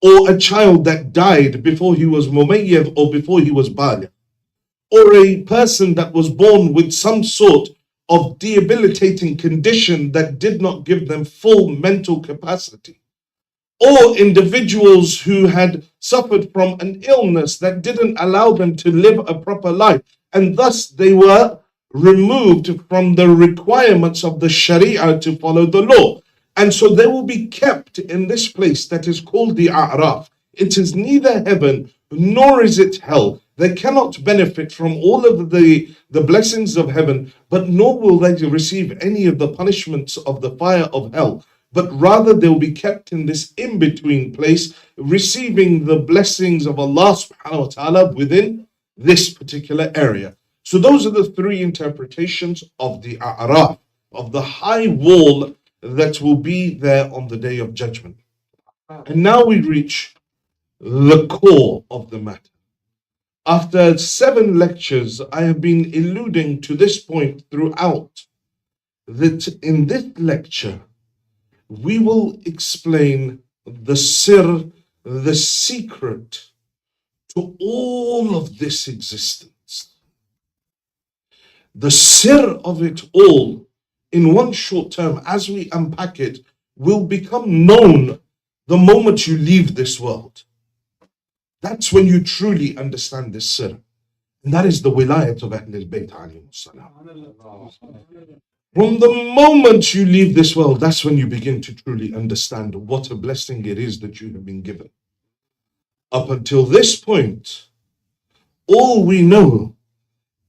or a child that died before he was mumayyiz or before he was baligh, or a person that was born with some sort of debilitating condition that did not give them full mental capacity, or individuals who had suffered from an illness that didn't allow them to live a proper life, and thus they were removed from the requirements of the Sharia to follow the law. And so they will be kept in this place that is called the A'raf. It is neither heaven nor is it hell. They cannot benefit from all of the blessings of heaven, but nor will they receive any of the punishments of the fire of hell. But rather they'll be kept in this in-between place, receiving the blessings of Allah subhanahu wa ta'ala within this particular area. So those are the three interpretations of the A'raf, of the high wall that will be there on the day of judgment. And now we reach the core of the matter. After 7 lectures, I have been alluding to this point throughout, that in this lecture, we will explain the sir, the secret to all of this existence. The sir of it all, in one short term, as we unpack it, will become known the moment you leave this world. That's when you truly understand this sir. And that is the wilayat of Ahlul Bayt alayhimus salam. From the moment you leave this world, that's when you begin to truly understand what a blessing it is that you have been given. Up until this point, all we know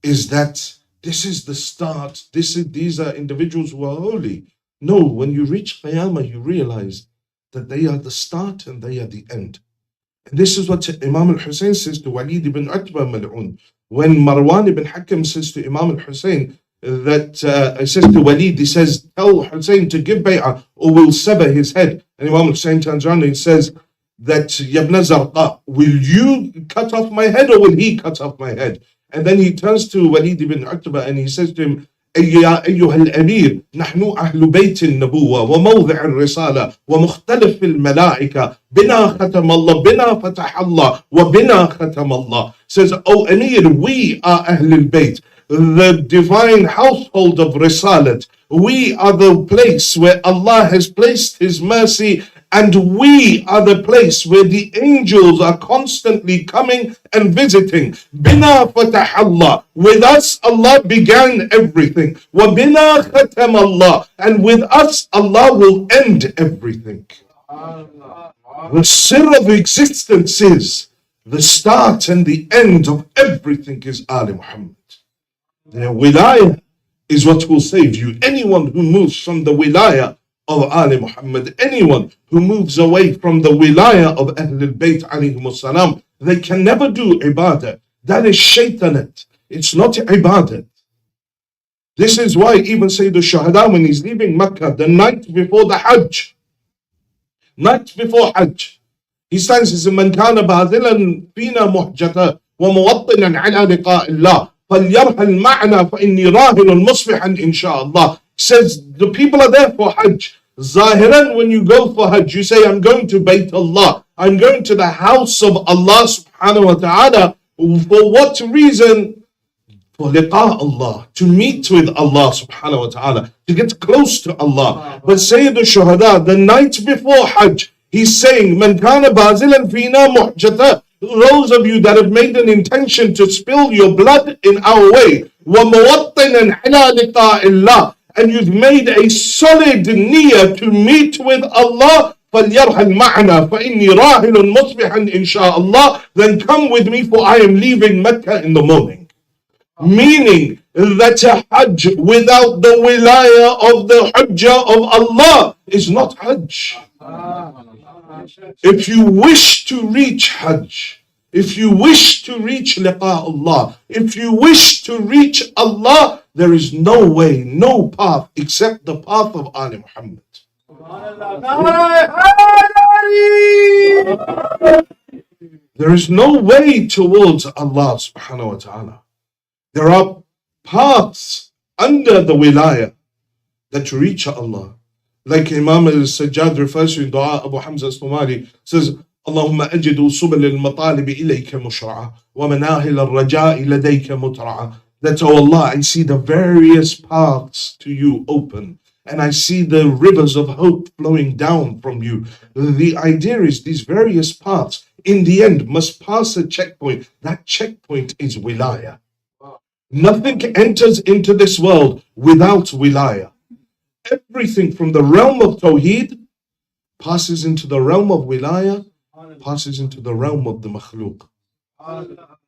is that this is the start. These are individuals who are holy. No, when you reach Qiyamah, you realize that they are the start and they are the end. And this is what Imam al-Hussein says to Walid ibn Utbah Mal'un. When Marwan ibn Hakam says to Imam al-Hussein that, says to Walid, he says, tell Hussein to give bay'ah or we'll sever his head. And Imam al-Hussein turns around and he says that, Yabna Zarqa, will you cut off my head or will he cut off my head? And then he turns to Walid ibn Utbah and he says to him, يا أيها الأمير نحن أهل بيت النبوة وموضع الرسالة ومختلف الملائكة بنا ختم الله بنا فتح الله وبنا ختم الله. Says, O Amir, we are Ahl al-Bayt, the divine household of Risalat. We are the place where Allah has placed His mercy, and we are the place where the angels are constantly coming and visiting. Bina fatah Allah. With us, Allah began everything. Wa bina khatam Allah. And with us, Allah will end everything. The sir of existence is the start and the end of everything is Ali Muhammad. Their wilayah is what will save you. Anyone who moves from the wilayah of Ali Muhammad, anyone who moves away from the wilayah of Ahlul Bayt alayhimus salam, they can never do ibadah. That is shaitanat. It's not ibadah. This is why even Sayyid al-Shuhada, when he's leaving Mecca, the night before the Hajj, He stands and says, من كان باذلا فينا محجة وموطنا على لقاء الله فليرحل معنا فإني راهل مصبحا إن شاء الله. Says the people are there for Hajj. Zahiran, when you go for Hajj, you say, I'm going to Bayt Allah. I'm going to the house of Allah subhanahu wa ta'ala. For what reason? For liqa Allah, to meet with Allah subhanahu wa ta'ala, to get close to Allah. But Sayyid al-Shuhada, the night before Hajj, he's saying, Man kana bazilan fina muhjata. Those of you that have made an intention to spill your blood in our way, وَمُوَطِّنًا عَلَى لِقَاءِ اللَّهِ, and you've made a solid niyyah to meet with Allah, فَلْيَرْحَلْ مَعْنَا فَإِنِّي رَاهِلٌ مُصْبِحًا إِنْ شَاءَ اللَّهِ, then come with me, for I am leaving Mecca in the morning. Meaning that a Hajj without the wilayah of the Hujjah of Allah is not Hajj. If you wish to reach Hajj, if you wish to reach liqa Allah, if you wish to reach Allah, there is no way, no path except the path of Ali Muhammad. There is no way towards Allah subhanahu wa ta'ala. There are paths under the wilayah that reach Allah. Like Imam al-Sajjad refers to in Dua, Abu Hamza al-Sumari says, Allahumma ajidu subal al-matalibi ilayka mushra'a wa manahil al-raja'i ladayka mutra'a. That, oh Allah, I see the various paths to you open, and I see the rivers of hope flowing down from you. The idea is these various paths, in the end, must pass a checkpoint. That checkpoint is wilayah. Nothing enters into this world without wilayah. Everything from the realm of Tawheed passes into the realm of wilayah, passes into the realm of the makhluk.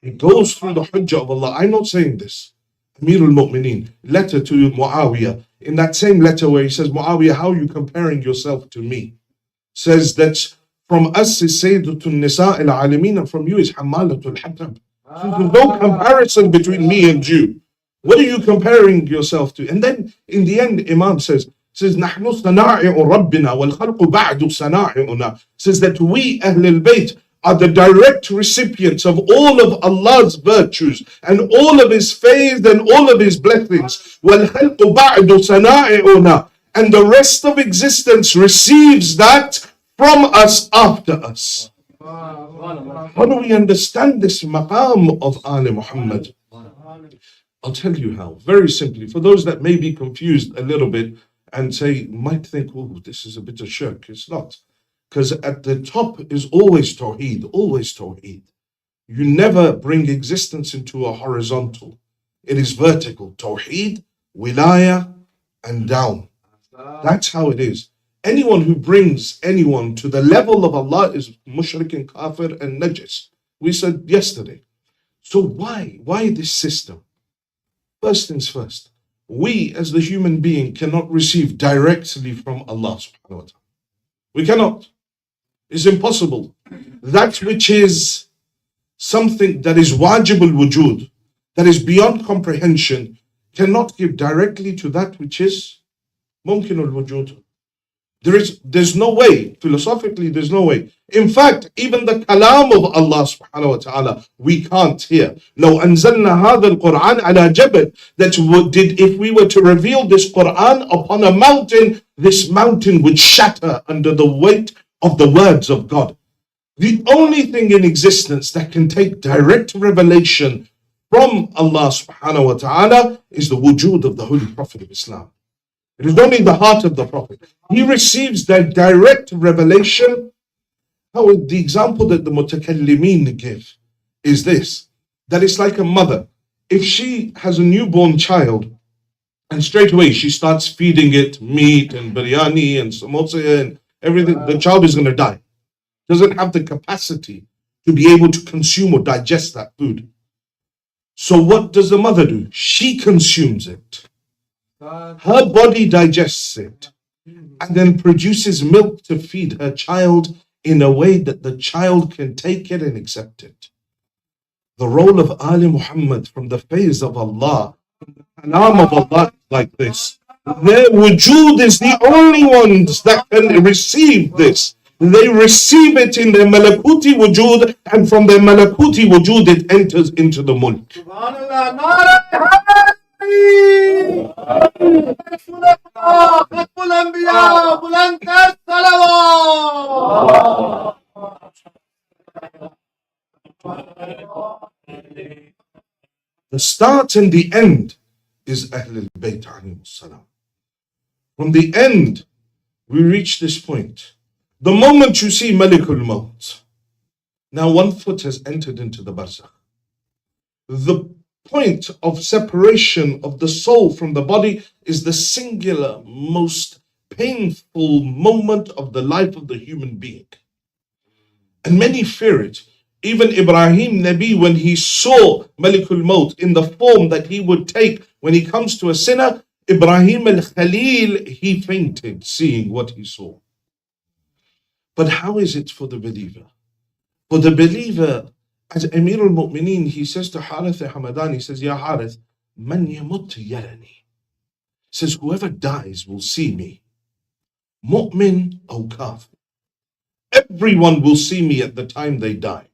It goes through the hujjah of Allah. I'm not saying this. Amir al-Mu'mineen, letter to Muawiyah. In that same letter where he says, Muawiyah, how are you comparing yourself to me? Says that from us is Sayyidatul Nisa al-Alamin, and from you is Hammalatul Hatab. So there's no comparison between me and you. What are you comparing yourself to? And then in the end, Imam says, نحن صنائع ربنا والخلق بعد صنائعنا. Says that we, Ahl al-Bayt, are the direct recipients of all of Allah's virtues and all of His faith and all of His blessings. وَالْخَلْقُ بَعْدُ صَنَائِعُنَا. And the rest of existence receives that from us after us. How do we understand this maqam of Ali Muhammad? I'll tell you how. Very simply, for those that may be confused a little bit and might think, oh, this is a bit of shirk. It's not. Because at the top is always Tawheed, always Tawheed. You never bring existence into a horizontal. It is vertical. Tawheed, wilayah, and down. That's how it is. Anyone who brings anyone to the level of Allah is mushrik and kafir and najis. We said yesterday. So why? Why this system? First things first. We as the human being cannot receive directly from Allah subhanahu wa ta'ala. We cannot. It's impossible. That which is something that is wajib al-wujud, that is beyond comprehension, cannot give directly to that which is mumkin al-wujud. There's no way. Philosophically, there's no way. In fact, even the kalam of Allah subhanahu wa ta'ala, we can't hear. لو أنزلنا هذا القرآن على جبل, that if we were to reveal this Quran upon a mountain, this mountain would shatter under the weight of the words of God. The only thing in existence that can take direct revelation from Allah subhanahu wa ta'ala is the wujud of the Holy Prophet of Islam. It is only the heart of the Prophet. He receives that direct revelation. How the example that the mutakallimin give is this, that it's like a mother. If she has a newborn child and straight away she starts feeding it meat and biryani and samosa and everything, the child is going to die. Doesn't have the capacity to be able to consume or digest that food. So what does the mother do? She consumes it. Her body digests it and then produces milk to feed her child in a way that the child can take it and accept it. The role of Ali Muhammad from the face of Allah, the kalam of Allah is like this. Their wujud is the only ones that can receive this. they receive it in their malakuti wujud, and from their malakuti wujud it enters into the mulk. Subhanallah. Nara Khatmul Anbiya. Buland kar salawat. The start and the end is Ahlul Bayt alayhimus salam. From the end, we reach this point. The moment you see Malikul Maut, now one foot has entered into the barzakh. The point of separation of the soul from the body is the singular, most painful moment of the life of the human being. And many fear it. Even Ibrahim Nabi, when he saw Malikul Maut in the form that he would take when he comes to a sinner, Ibrahim al-Khalil, he fainted seeing what he saw. But how is it for the believer? For the believer, as Amir al-Mu'mineen, he says to Harith al-Hamadan, he says, Ya Harith, man yamut yarani. Says, whoever dies will see me. Mu'min aw kafir. Everyone will see me at the time they die.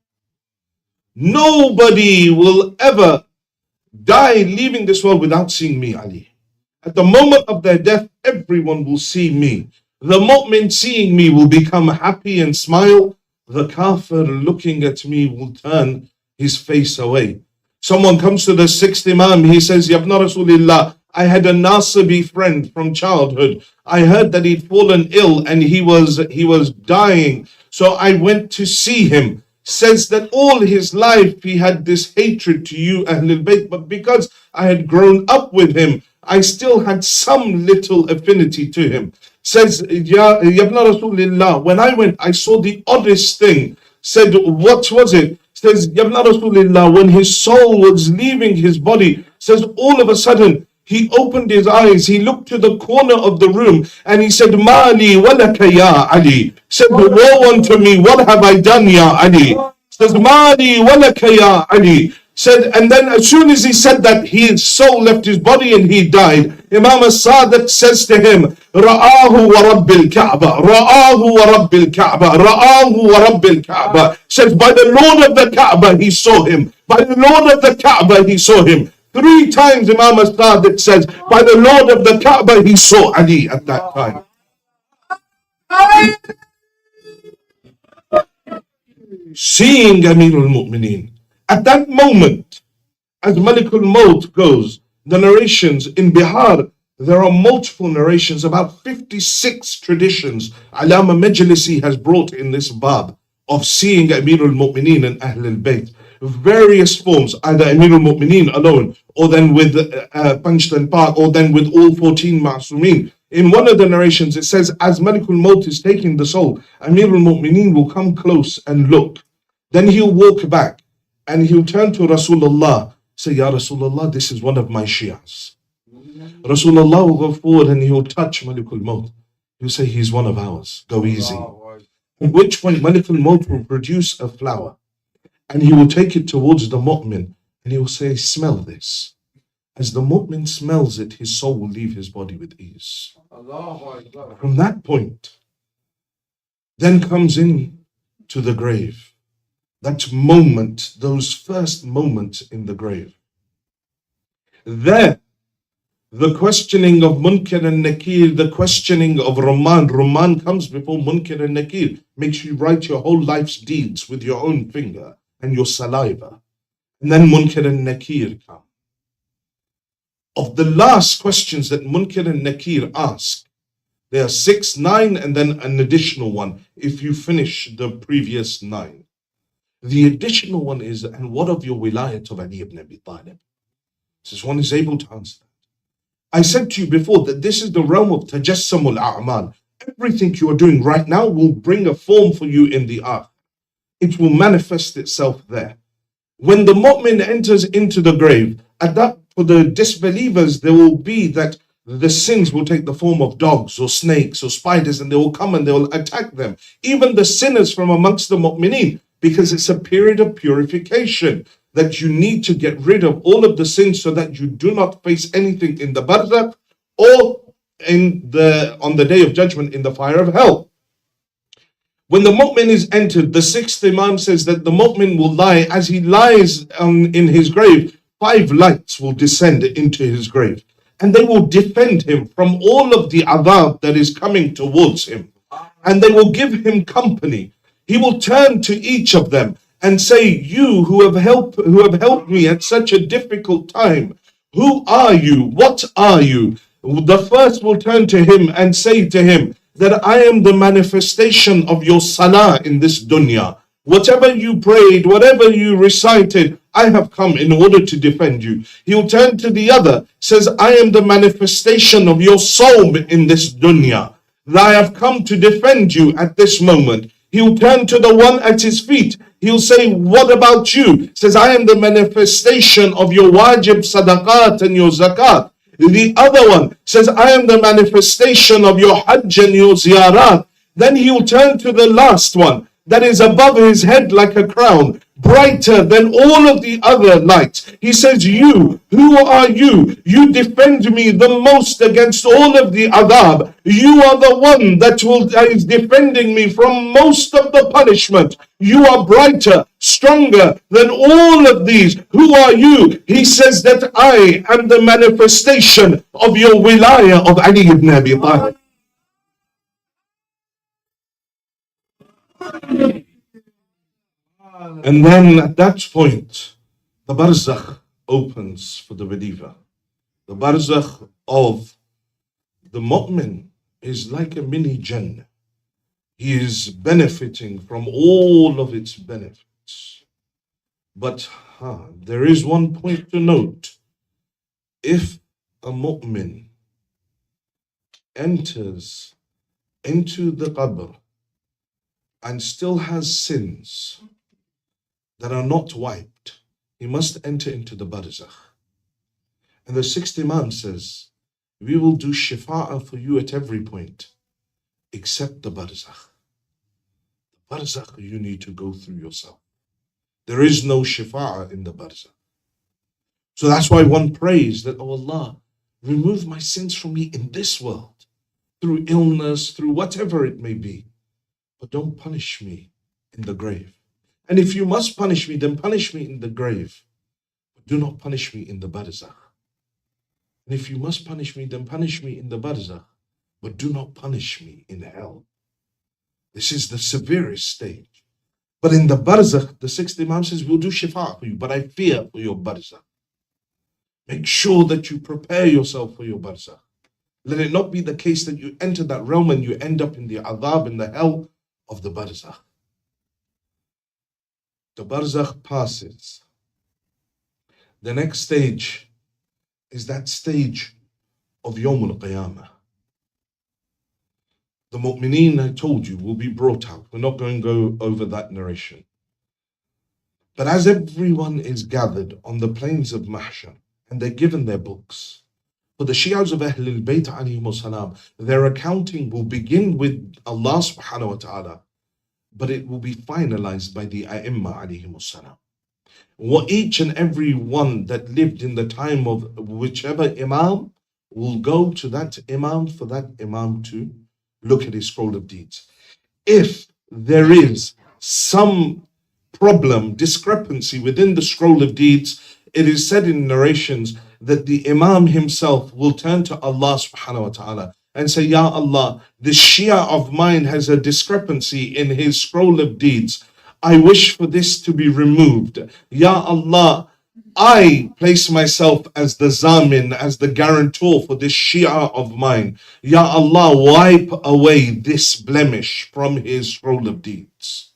Nobody will ever die leaving this world without seeing me, Ali. At the moment of their death, everyone will see me. The mu'min seeing me will become happy and smile. The kafir looking at me will turn his face away. Someone comes to the sixth Imam, he says, Yabna Rasulillah, I had a Nasibi friend from childhood. I heard that he'd fallen ill and he was dying. So I went to see him. Says that all his life he had this hatred to you, Ahlul Bayt, but because I had grown up with him, I still had some little affinity to him. Says, Ya Yabna Rasulillah, when I went, I saw the oddest thing. Said, what was it? Says, Yabna Rasulillah, when his soul was leaving his body, says, all of a sudden, he opened his eyes, he looked to the corner of the room, and he said, Mali walaka ya Ali. Said, woe unto me, what have I done, ya Ali? Says, Mali walaka ya Ali. Said, and then as soon as he said that, his soul left his body and he died. Imam as-Sadiq says to him, Ra'ahu wa Rabbil Kaaba, Ra'ahu wa Rabbil Kaaba, Ra'ahu wa Rabbil Kaaba. Says, by the Lord of the Kaaba, he saw him. By the Lord of the Kaaba, he saw him. 3 times Imam as-Sadiq says, by the Lord of the Kaaba, he saw Ali at that time. Seeing Amirul Mu'mineen. At that moment, as Malikul Maut goes, the narrations in Bihar, there are multiple narrations, about 56 traditions Allama Majlisi has brought in this bab of seeing Amirul Mu'mineen and Ahlul Bayt. Various forms, either Amirul Mu'mineen alone, or then with Panchtan Park, or then with all 14 Ma'sumin. In one of the narrations, it says, as Malikul Maut is taking the soul, Amirul Mu'mineen will come close and look. Then he'll walk back and he'll turn to Rasulullah, say, Ya Rasulullah, this is one of my Shias. Rasulullah will go forward and he'll touch Malikul Maut. He'll say, he's one of ours, go easy. At which point Malikul Maut will produce a flower and he will take it towards the mu'min and he will say, smell this. As the mu'min smells it, his soul will leave his body with ease. From that point, then comes in to the grave. That moment, those first moments in the grave. There, the questioning of Munkar and Nakir, the questioning of Raman. Raman comes before Munkar and Nakir. Makes you write your whole life's deeds with your own finger and your saliva. And then Munkar and Nakir come. Of the last questions that Munkar and Nakir ask, there are 6, 9, and then an additional one if you finish the previous 9. The additional one is, and what of your wilayat of Ali ibn Abi Talib? This one is able to answer that. I said to you before that this is the realm of tajassamul a'mal. Everything you are doing right now will bring a form for you in the earth. It will manifest itself there. When the mu'min enters into the grave, at that, for the disbelievers, there will be that the sins will take the form of dogs or snakes or spiders, and they will come and they will attack them. Even the sinners from amongst the mu'mineen, because it's a period of purification that you need to get rid of all of the sins so that you do not face anything in the barzakh or on the day of judgment in the fire of hell. When the mu'min is entered, the sixth Imam says that the mu'min will lie. As he lies in his grave, 5 lights will descend into his grave. And they will defend him from all of the adhab that is coming towards him. And they will give him company. He will turn to each of them and say, you who have helped me at such a difficult time, who are you? What are you? The first will turn to him and say to him that I am the manifestation of your salah in this dunya. Whatever you prayed, whatever you recited, I have come in order to defend you. He'll turn to the other, says, I am the manifestation of your soul in this dunya. I have come to defend you at this moment. He'll turn to the one at his feet. He'll say, what about you? Says, I am the manifestation of your wajib sadaqat and your zakat. The other one says, I am the manifestation of your hajj and your ziyarat. Then he'll turn to the last one that is above his head like a crown, brighter than all of the other lights. He says, you, who are you? You defend me the most against all of the adhab. You are the one that is defending me from most of the punishment. You are brighter, stronger than all of these. Who are you? He says that I am the manifestation of your wilayah of Ali ibn Abi Talib. And then at that point, the barzakh opens for the believer. The barzakh of the mu'min is like a mini Jannah. He is benefiting from all of its benefits. But there is one point to note. If a mu'min enters into the qabr and still has sins that are not wiped, he must enter into the barzakh. And the sixth Imam says, we will do shifa'ah for you at every point, except the barzakh. The barzakh you need to go through yourself. There is no shifa'ah in the barzakh. So that's why one prays that, oh Allah, remove my sins from me in this world, through illness, through whatever it may be. But don't punish me in the grave. And if you must punish me, then punish me in the grave. But do not punish me in the barzakh. And if you must punish me, then punish me in the barzakh. But do not punish me in hell. This is the severest stage. But in the barzakh, the sixth Imam says, we'll do shifa for you, but I fear for your barzakh. Make sure that you prepare yourself for your barzakh. Let it not be the case that you enter that realm and you end up in the adhab, in the hell of the barzakh. The barzakh passes. The next stage is that stage of Yawm al-Qiyamah. The mu'mineen, I told you, will be brought out. We're not going to go over that narration. But as everyone is gathered on the plains of Mahshar, and they're given their books, for the Shi'as of Ahlul Bayt alayhimus salam, their accounting will begin with Allah subhanahu wa ta'ala, but it will be finalized by the A'imma alayhimus salam. What each and every one that lived in the time of whichever Imam will go to that Imam for that Imam to look at his scroll of deeds. If there is some problem, discrepancy within the scroll of deeds, it is said in narrations that the Imam himself will turn to Allah subhanahu wa ta'ala and say, Ya Allah, this Shia of mine has a discrepancy in his scroll of deeds. I wish for this to be removed. Ya Allah, I place myself as the Zamin, as the guarantor for this Shia of mine. Ya Allah, wipe away this blemish from his scroll of deeds.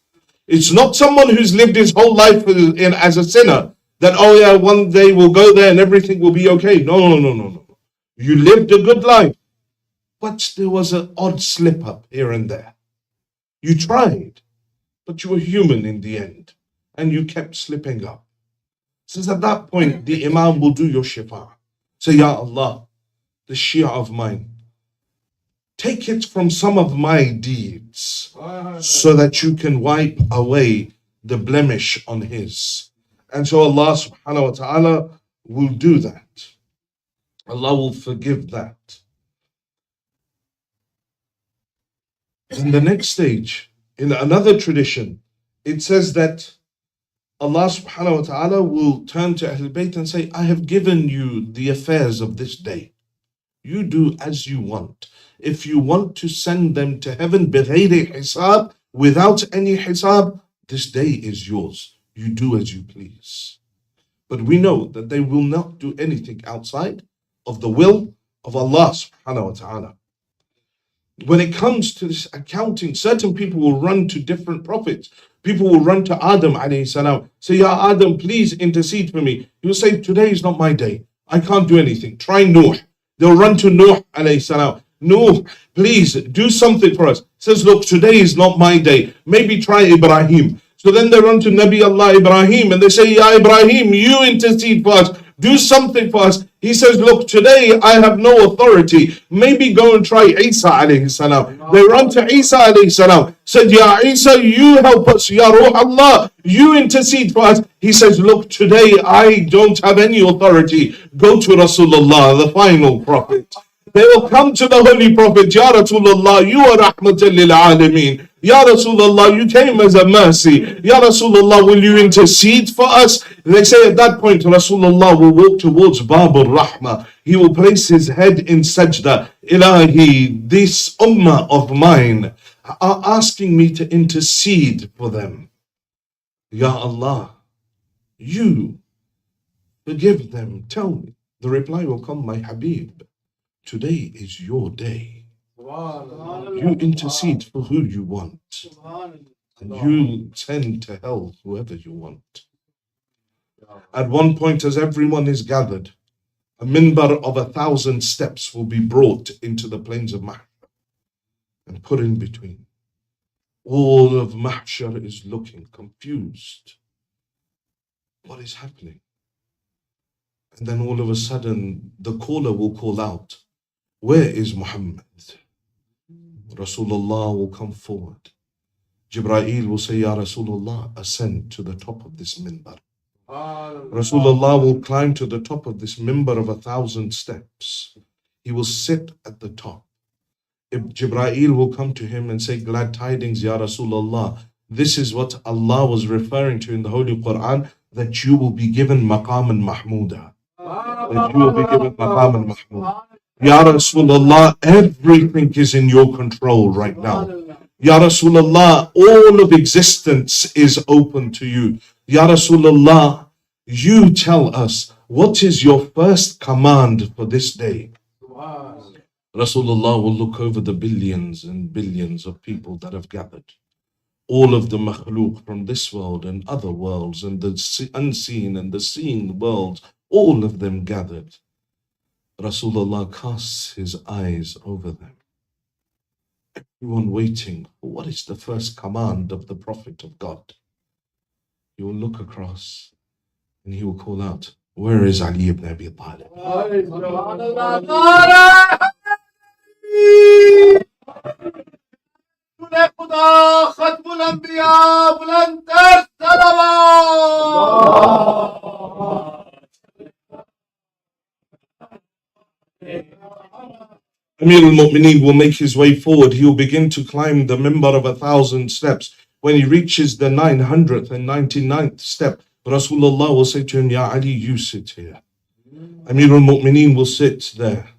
It's not someone who's lived his whole life as a sinner, that, oh yeah, one day we'll go there and everything will be okay. No. You lived a good life, but there was an odd slip up here and there. You tried, but you were human in the end, and you kept slipping up. Since at that point, the Imam will do your shifa. Say, Ya Allah, the Shia of mine, take it from some of my deeds so that you can wipe away the blemish on his. And so Allah subhanahu wa ta'ala will do that. Allah will forgive that. In the next stage In another tradition, it says that Allah subhanahu wa ta'ala will turn to Ahlul Bayt and say, I have given you the affairs of this day. You do as you want. If you want to send them to heaven بغير حساب, without any hisab, this day is yours. You do as you please. But we know that they will not do anything outside of the will of Allah subhanahu wa ta'ala. When it comes to this accounting, certain people will run to different prophets. People will run to Adam alayhi salam, say, Ya Adam, please intercede for me. He will say, today is not my day. I can't do anything. Try Nuh. They'll run to Nuh alayhi salam. Nuh, please do something for us. He says, look, today is not my day. Maybe try Ibrahim. So then they run to Nabi Allah Ibrahim and they say, Ya Ibrahim, you intercede for us. Do something for us. He says, look, today I have no authority. Maybe go and try Isa alayhi salam. They run to Isa alayhi salam. Said, Ya Isa, you help us. Ya Ruh Allah, you intercede for us. He says, look, today I don't have any authority. Go to Rasulullah, the final prophet. They will come to the Holy Prophet, Ya Rasulullah, you are rahmatan lil alameen. Ya Rasulullah, you came as a mercy. Ya Rasulullah, will you intercede for us? They say at that point, Rasulullah will walk towards Bab al-Rahmah. He will place his head in sajda. Ilahi, this ummah of mine are asking me to intercede for them. Ya Allah, you forgive them. Tell me. The reply will come, my Habib. Today is your day. You intercede for who you want. And you send to hell whoever you want. At one point, as everyone is gathered, a minbar of 1,000 steps will be brought into the plains of Mahshar and put in between. All of Mahshar is looking confused. What is happening? And then all of a sudden, the caller will call out, where is Muhammad? Rasulullah will come forward. Jibreel will say, Ya Rasulullah, ascend to the top of this minbar. Rasulullah will climb to the top of this minbar of 1,000 steps. He will sit at the top. Jibreel will come to him and say, glad tidings, Ya Rasulullah. This is what Allah was referring to in the Holy Quran, that you will be given maqam al-mahmuda. That you will be given maqam al-mahmuda. Ya Rasulullah, everything is in your control right now. Ya Rasulullah, all of existence is open to you. Ya Rasulullah, you tell us, what is your first command for this day? Rasulullah will look over the billions and billions of people that have gathered. All of the makhluk from this world and other worlds and the unseen and the seen worlds, all of them gathered. Rasulullah casts his eyes over them. Everyone waiting for what is the first command of the Prophet of God. He will look across and he will call out, where is Ali ibn Abi Talib? Amir al-Mu'mineen will make his way forward. He will begin to climb the minbar of 1,000 steps. When he reaches the 900th and 99th step, Rasulullah will say to him, Ya Ali, you sit here. Amir al-Mu'mineen will sit there.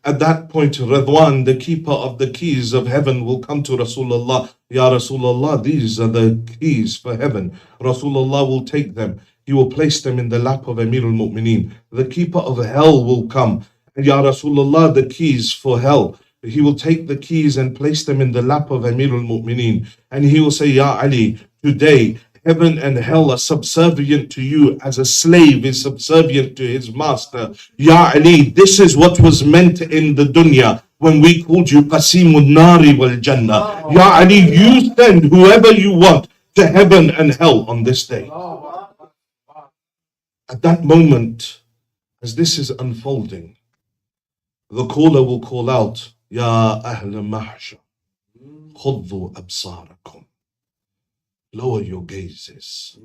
At that point, Radwan, the keeper of the keys of heaven, will come to Rasulullah. Ya Rasulullah, these are the keys for heaven. Rasulullah will take them. He will place them in the lap of Amir al-Mu'mineen. The keeper of hell will come. And Ya Rasulullah, the keys for hell. He will take the keys and place them in the lap of Amir al-Mu'mineen. And he will say, Ya Ali, today heaven and hell are subservient to you as a slave is subservient to his master. Ya Ali, this is what was meant in the dunya when we called you Qasimun Nari wal Jannah. Ya Ali, you send whoever you want to heaven and hell on this day. At that moment, as this is unfolding, the caller will call out, Ya Ahl Mahshar, khuddu absarakum. Lower your gazes.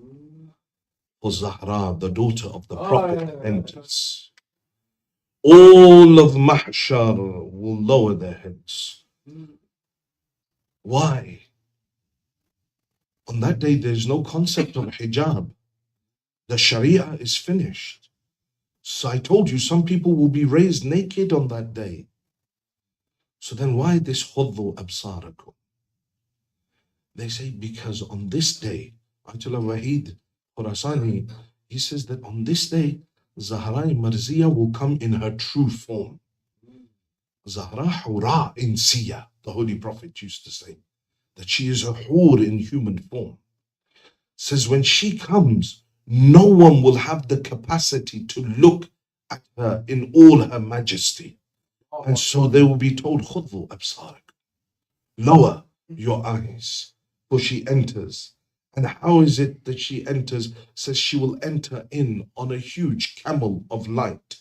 For Zahra, the daughter of the Prophet, enters. All of Mahshar will lower their heads. Why? On that day, there's no concept of hijab. The Sharia is finished. So I told you, some people will be raised naked on that day. So then why this khuddu absarakum? They say because on this day, Ayatollah Wahid Khurasani, he says that on this day, Zahra Marziya will come in her true form. Zahra Hura Insiya, the Holy Prophet used to say, that she is a hur in human form. Says when she comes, no one will have the capacity to look at her in all her majesty. And so they will be told, Khudhu absarak, lower your eyes, for she enters. And how is it that she enters? Says she will enter in on a huge camel of light.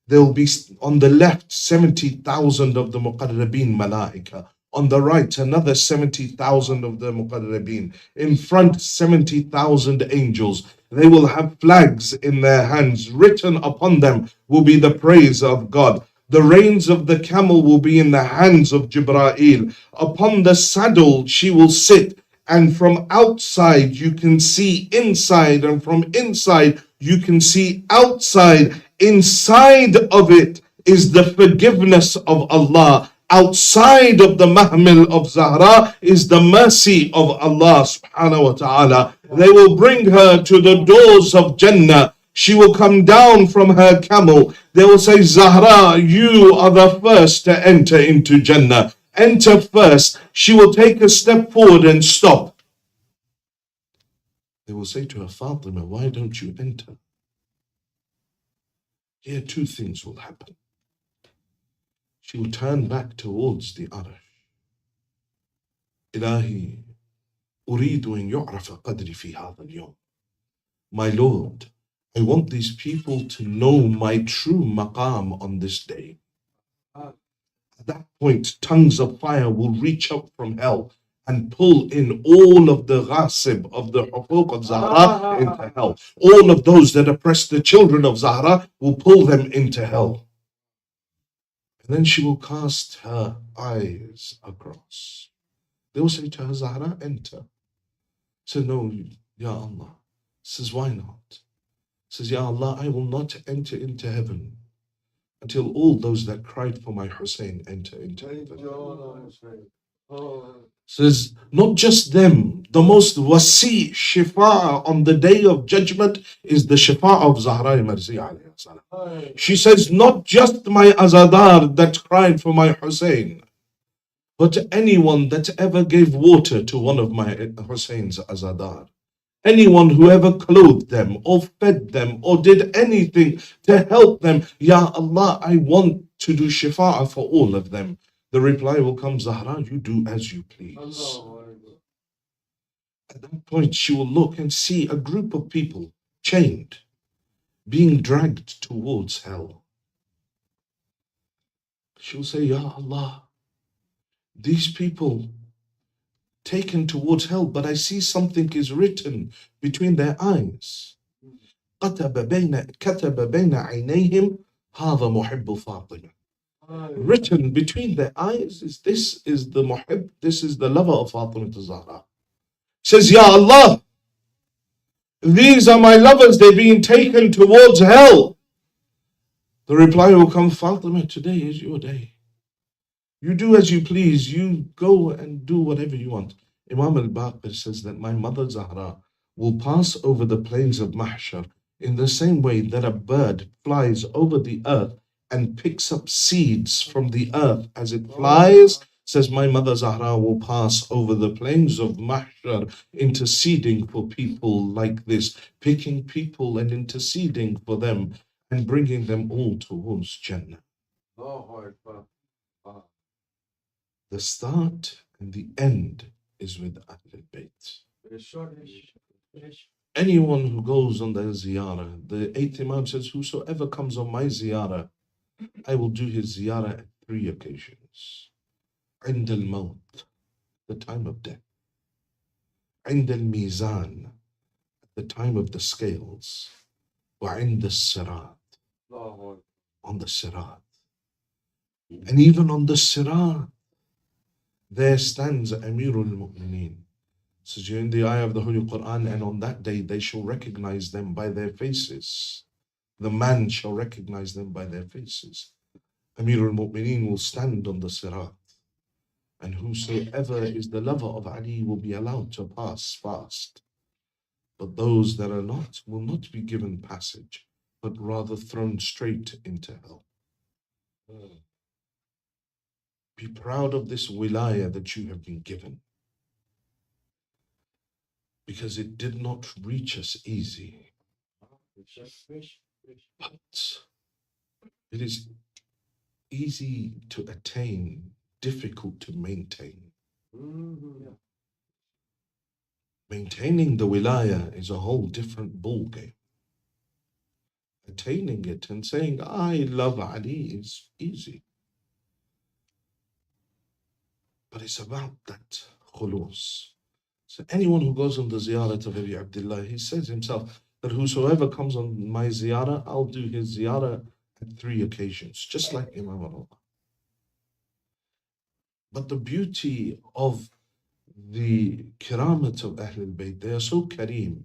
There will be on the left 70,000 of the muqarrabin malaika. On the right, another 70,000 of the muqarrabin. In front, 70,000 angels. They will have flags in their hands. Written upon them will be the praise of God. The reins of the camel will be in the hands of Jibreel. Upon the saddle she will sit, and from outside you can see inside, and from inside you can see outside. Inside of it is the forgiveness of Allah. Outside of the mahmil of Zahra is the mercy of Allah subhanahu wa ta'ala. They will bring her to the doors of Jannah. She will come down from her camel. They will say, Zahra, you are the first to enter into Jannah. Enter first. She will take a step forward and stop. They will say to her, Fatima, why don't you enter? Here two things will happen. She will turn back towards the Arash. Ilahi, uridu an yu'rafa qadri fi hadha al-yawm. My Lord, I want these people to know my true maqam on this day. At that point, tongues of fire will reach up from hell and pull in all of the ghasib of the huquq of Zahra into hell. All of those that oppress the children of Zahra will pull them into hell. And then she will cast her eyes across. They will say to her, Zahra, enter. Say, no, Ya Allah. Says, why not? Says, Ya Allah, I will not enter into heaven until all those that cried for my Hussein enter into heaven. Says, not just them, the most wasi shifa on the day of judgment is the shifa of Zahra Marzi alayhi salam. She says, not just my azadar that cried for my Hussein, but anyone that ever gave water to one of my Hussein's azadar. Anyone who ever clothed them or fed them or did anything to help them, Ya Allah, I want to do shifa for all of them. The reply will come, Zahra, you do as you please. At that point, she will look and see a group of people chained, being dragged towards hell. She will say, Ya Allah, these people taken towards hell, but I see something is written between their eyes. كتب بين عينيهم هذا محب فاطمة. Written between their eyes is this is the muhib, this is the lover of Fatima Zahra. Says, Ya Allah, these are my lovers, they're being taken towards hell. The reply will come, Fatima, today is your day. You do as you please, you go and do whatever you want. Imam al-Baqir says that my mother Zahra will pass over the plains of Mahshar in the same way that a bird flies over the earth and picks up seeds from the earth as it flies. Says my mother Zahra will pass over the plains of Mahshar, interceding for people like this, picking people and interceding for them and bringing them all towards Jannah. The start and the end is with Ahlul Bayt. Anyone who goes on their ziyarah, the 8th Imam says, whosoever comes on my ziyarah, I will do his ziyarah at 3 occasions. عند الموت, the time of death. عند الميزان, the time of the scales. وعند الصراط, on the sirat. And even on the sirat, there stands Amirul Mu'mineen, Says you're in the ayah of the Holy Quran, and on that day they shall recognize them by their faces. The man shall recognize them by their faces. Amir al-Mu'mineen will stand on the Sirat, and whosoever is the lover of Ali will be allowed to pass fast. But those that are not will not be given passage, but rather thrown straight into hell. Be proud of this wilayah that you have been given, because it did not reach us easy. But it is easy to attain, difficult to maintain. Maintaining the wilayah is a whole different ball game. Attaining it and saying, I love Ali, is easy. But it's about that khulus. So anyone who goes on the ziyarat of Abi Abdullah, he says himself that whosoever comes on my ziyarah, I'll do his ziyarah at 3 occasions, just like Imam al-Allah. But the beauty of the kiramat of Ahlul Bayt, they are so kareem,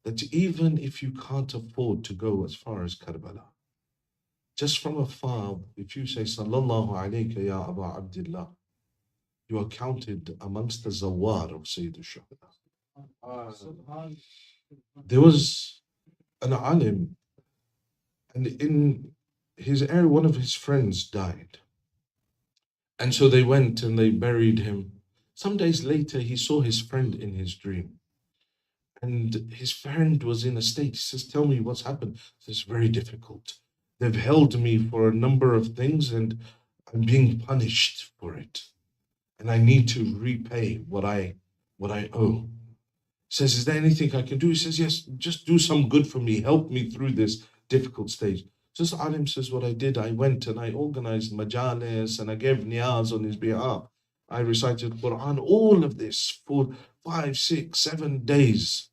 that even if you can't afford to go as far as Karbala, just from afar, if you say, Sallallahu alayka ya Abu Abdullah, you are counted amongst the zawar of Sayyid al-Shuhada. There was an alim, and in his area, one of his friends died. And so they went and they buried him. Some days later, he saw his friend in his dream. And his friend was in a state. He says, tell me what's happened. It's very difficult. They've held me for a number of things and I'm being punished for it. And I need to repay what I owe. He says, is there anything I can do? He says, yes, just do some good for me. Help me through this difficult stage. So this alim says, what I did, I went and I organized majalis and I gave niyaz on his behalf. I recited Quran, all of this for 5, 6, 7 days.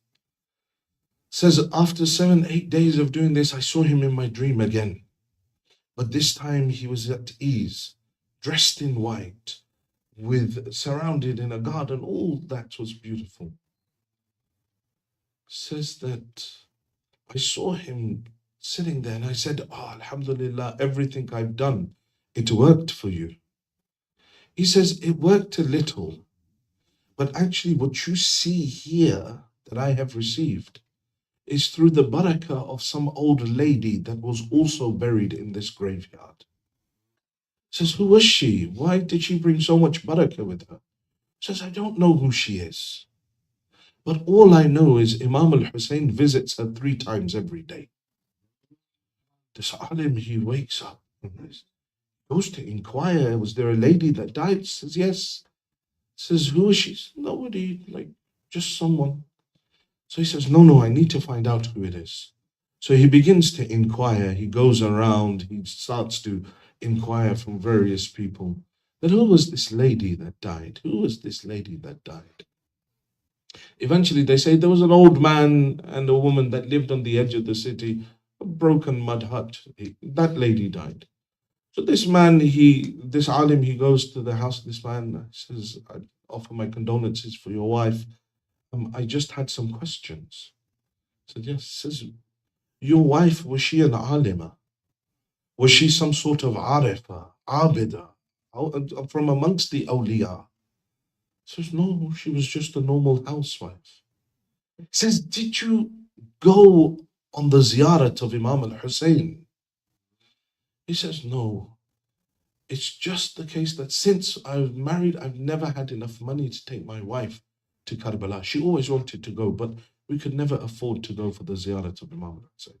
Says, after 7, 8 days of doing this, I saw him in my dream again. But this time he was at ease, dressed in white, surrounded in a garden. All that was beautiful. Says that I saw him sitting there and I said, oh, alhamdulillah, everything I've done, it worked for you. He says, it worked a little, but actually what you see here that I have received is through the barakah of some old lady that was also buried in this graveyard. He says, who was she? Why did she bring so much barakah with her? He says, I don't know who she is. But all I know is Imam al-Hussein visits her 3 times every day. This alim, he wakes up and goes to inquire, was there a lady that died? He says, yes. He says, who is she? Says, nobody, just someone. So he says, no, I need to find out who it is. So he begins to inquire. He goes around, he starts to inquire from various people. That who was this lady that died? Who was this lady that died? Eventually they say there was an old man and a woman that lived on the edge of the city, a broken mud hut. That lady died. So this man, this alim, he goes to the house of this man, says, I offer my condolences for your wife. I just had some questions. So yes, says, your wife, was she an alima? Was she some sort of arifa, abida, from amongst the awliya? Says, no, she was just a normal housewife. Says, did you go on the ziyarat of Imam al-Hussein? He says, no. It's just the case that since I was married, I've never had enough money to take my wife to Karbala. She always wanted to go, but we could never afford to go for the ziyarat of Imam al-Hussein.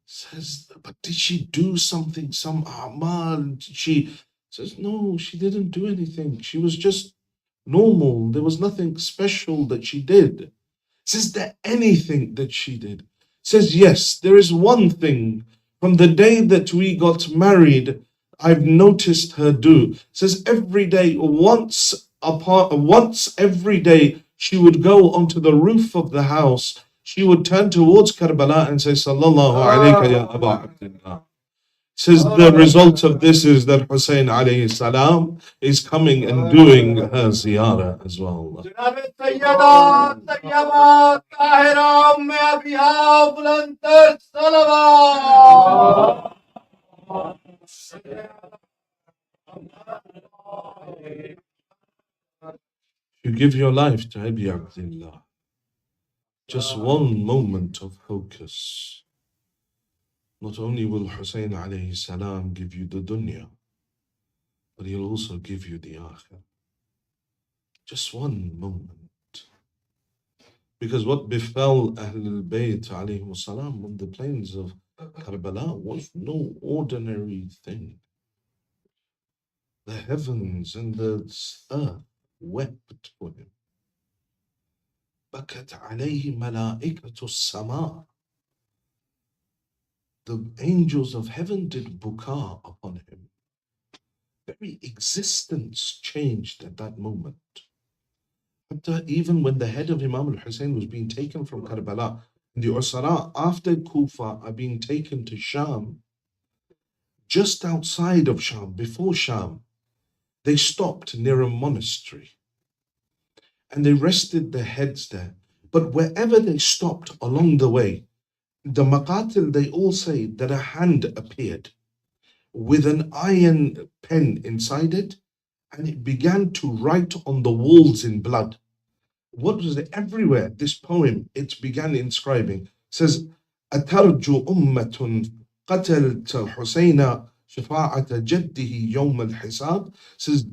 Says, but did she do something, some amal? She says, no, she didn't do anything. She was just normal. There was nothing special that she did. Says, there anything that she did? Says, yes, there is one thing. From the day that we got married, I've noticed her do. Says, every day, once every day, she would go onto the roof of the house. She would turn towards Karbala and say, Sallallahu alayka ya Abu Abdullah. Says the result of this is that Hussein alayhi salam is coming and doing her ziyarah as well. जनाब सैयदा तैयबा ताहिरा उम्मे अबिहा बुलंद सलवात You give your life to Abi Abdullah. Just one moment of focus. Not only will Hussein alayhi salam give you the dunya, but he'll also give you the akhirah. Just one moment. Because what befell Ahlul Bayt alayhi salam on the plains of Karbala was no ordinary thing. The heavens and the earth wept for him. Bakat alayhi malaikatu sama. The angels of heaven did buka upon him. Very existence changed at that moment. Even when the head of Imam al-Hussein was being taken from Karbala, the Usara after Kufa are being taken to Sham, just outside of Sham, before Sham, they stopped near a monastery and they rested their heads there. But wherever they stopped along the way, the Maqatil, they all say that a hand appeared with an iron pen inside it, and it began to write on the walls in blood. What was it? Everywhere, this poem, it began inscribing. It says, أترجو أمة قتلت الحسين شفاعة جده يوم الحساب. Says,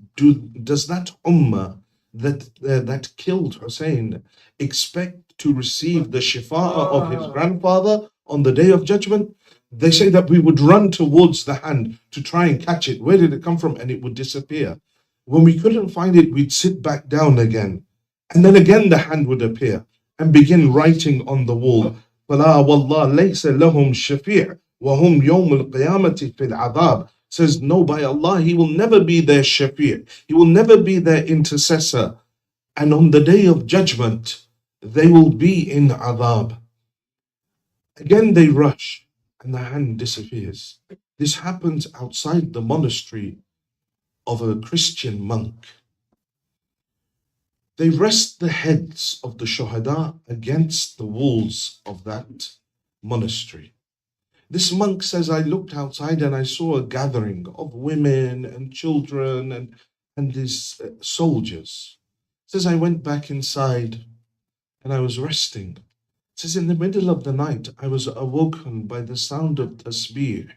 does that ummah that killed Hussein expect to receive the shifa'ah of his grandfather on the day of judgment? They say that we would run towards the hand to try and catch it. Where did it come from? And it would disappear. When we couldn't find it, we'd sit back down again. And then again the hand would appear and begin writing on the wall. فَلَا وَاللَّهِ لَيْسَ لَهُمْ شَفِيعٌ وَهُمْ يَوْمُ الْقِيَامَةِ فِي الْعَذَابِ. Says, no, by Allah, he will never be their shafi'. He will never be their intercessor. And on the day of judgment, they will be in adhab. Again they rush and the hand disappears. This happens outside the monastery of a Christian monk. They rest the heads of the shuhada against the walls of that monastery. This monk says, I looked outside and I saw a gathering of women and children and these soldiers. Says, I went back inside and I was resting. Says, in the middle of the night, I was awoken by the sound of tasbih,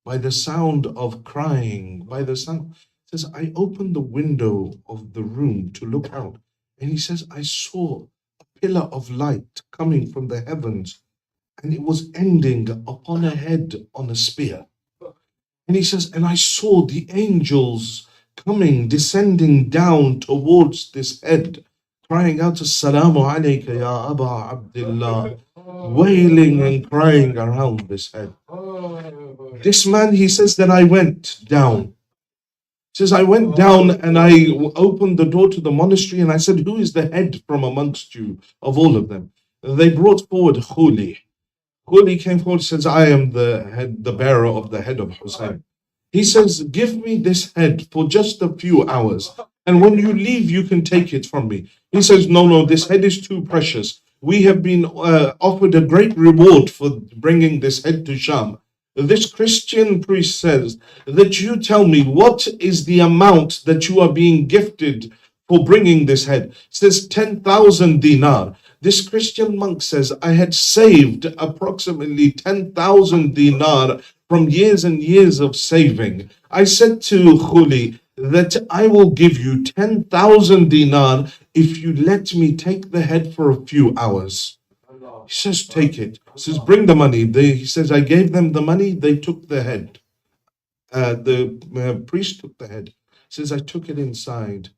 by the sound of crying, by the sound. Says, I opened the window of the room to look out. And he says, I saw a pillar of light coming from the heavens, and it was ending upon a head on a spear. And he says, and I saw the angels coming, descending down towards this head, crying out, Assalamu alayka ya Aba Abdullah, wailing and crying around this head. This man, he says, that I went down. He says, I went down and I opened the door to the monastery and I said, who is the head from amongst you of all of them? They brought forward Khuli. Khuli came forward and says, I am the head, the bearer of the head of Hussein. He says, give me this head for just a few hours. And when you leave, you can take it from me. He says, no, this head is too precious. We have been offered a great reward for bringing this head to Sham. This Christian priest says that you tell me what is the amount that you are being gifted for bringing this head. It says 10,000 dinar. This Christian monk says, I had saved approximately 10,000 dinar from years and years of saving. I said to Khuli that I will give you 10,000 dinar if you let me take the head for a few hours. He says, take it. He says, bring the money. He says, I gave them the money. They took the head. The priest took the head. He says, I took it inside.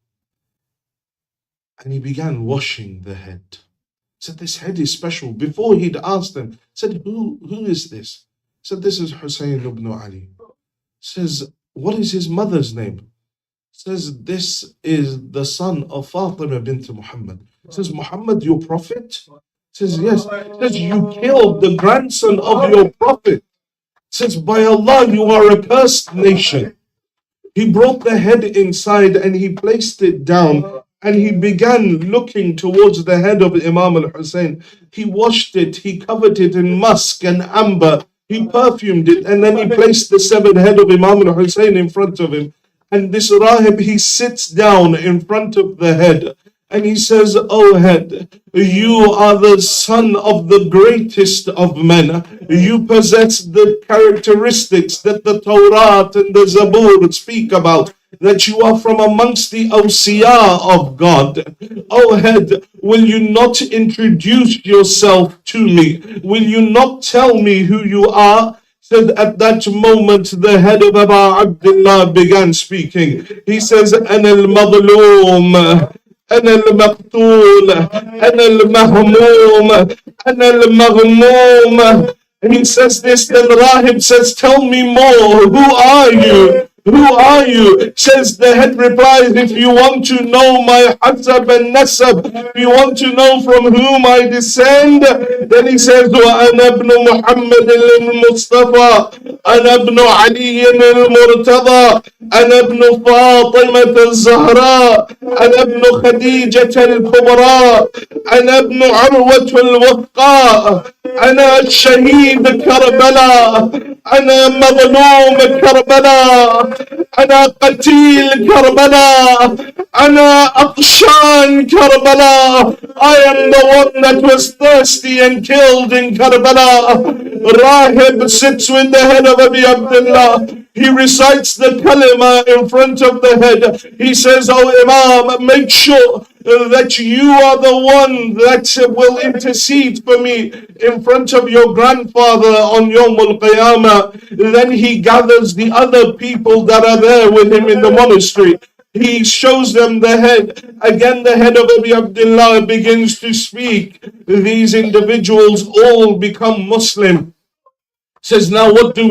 And he began washing the head. He said, this head is special. Before he'd asked them, he said, who is this? He said, this is Hussein ibn Ali. He says, what is his mother's name? He says, this is the son of Fatima bint Muhammad. He says, Muhammad, your prophet? He says, yes. He says, you killed the grandson of your prophet. He Says, by Allah, you are a cursed nation. He brought the head inside and he placed it down and he began looking towards the head of Imam al-Hussein. He washed it, he covered it in musk and amber, he perfumed it, and then he placed the severed head of Imam al-Hussein in front of him. And this rahib, he sits down in front of the head and he says, "O head, you are the son of the greatest of men. You possess the characteristics that the Torah and the Zabur speak about, that you are from amongst the awsiya of God. O head, will you not introduce yourself to me? Will you not tell me who you are?" Said at that moment the head of Abu Abdullah began speaking. He says, "Ana al-madloom, أنا المقتول أنا المهموم أنا المغموم." And he says this, then Rahib says, "Tell me more, who are you? Who are you?" Says the head replies, "If you want to know my hasab and nasab, if you want to know from whom I descend," then he says, وَأَنَا ابْنُ مُحَمَّدٍ الْمُصْطَفَى أَنَا ابْنُ عَلِيٍّ الْمُرْتَضَى أَنَا ابْنُ فاطمة الزهراء أَنَا ابْنُ خديجة الكبرى أَنَا ابْنُ عروة الوثقاء أنا الشهيد كربلاء أنا مظلوم كربلاء أنا قتيل كربلاء أنا أطشان Karbala. I am the one that was thirsty and killed in Karbala." Rahib sits with the head of Abi Abdullah. He recites the kalima in front of the head. He says, "Oh Imam, make sure that you are the one that will intercede for me in front of your grandfather on Yawm al-Qiyamah." Then he gathers the other people that are there with him in the monastery. He shows them the head. Again, the head of Abi Abdullah begins to speak. These individuals all become Muslim. Says, now what do?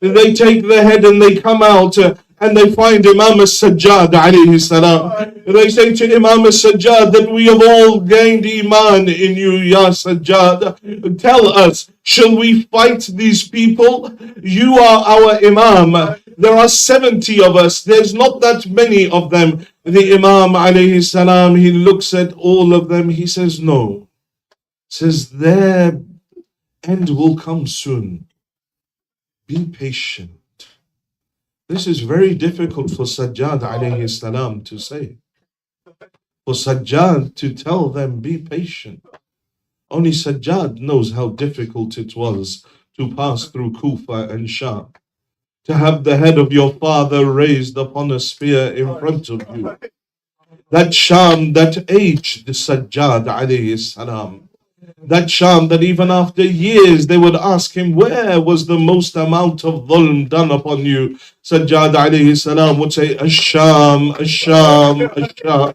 They take the head and they come out and they find Imam al-Sajjad alayhi salam. They say to Imam al-Sajjad that we have all gained iman in you, Ya Sajjad. Tell us, shall we fight these people? You are our Imam. There are 70 of us. There's not that many of them. The Imam alayhi salam, he looks at all of them. He says, no. Says, their end will come soon. Be patient. This is very difficult for Sajjad alayhi salam to say. For Sajjad to tell them, be patient. Only Sajjad knows how difficult it was to pass through Kufa and Sham. To have the head of your father raised upon a spear in front of you. That Sham that aged Sajjad alayhi salam. That Sham that even after years they would ask him, where was the most amount of dhulm done upon you? Sajjad alayhi salam would say, Asham, Asham, Asham.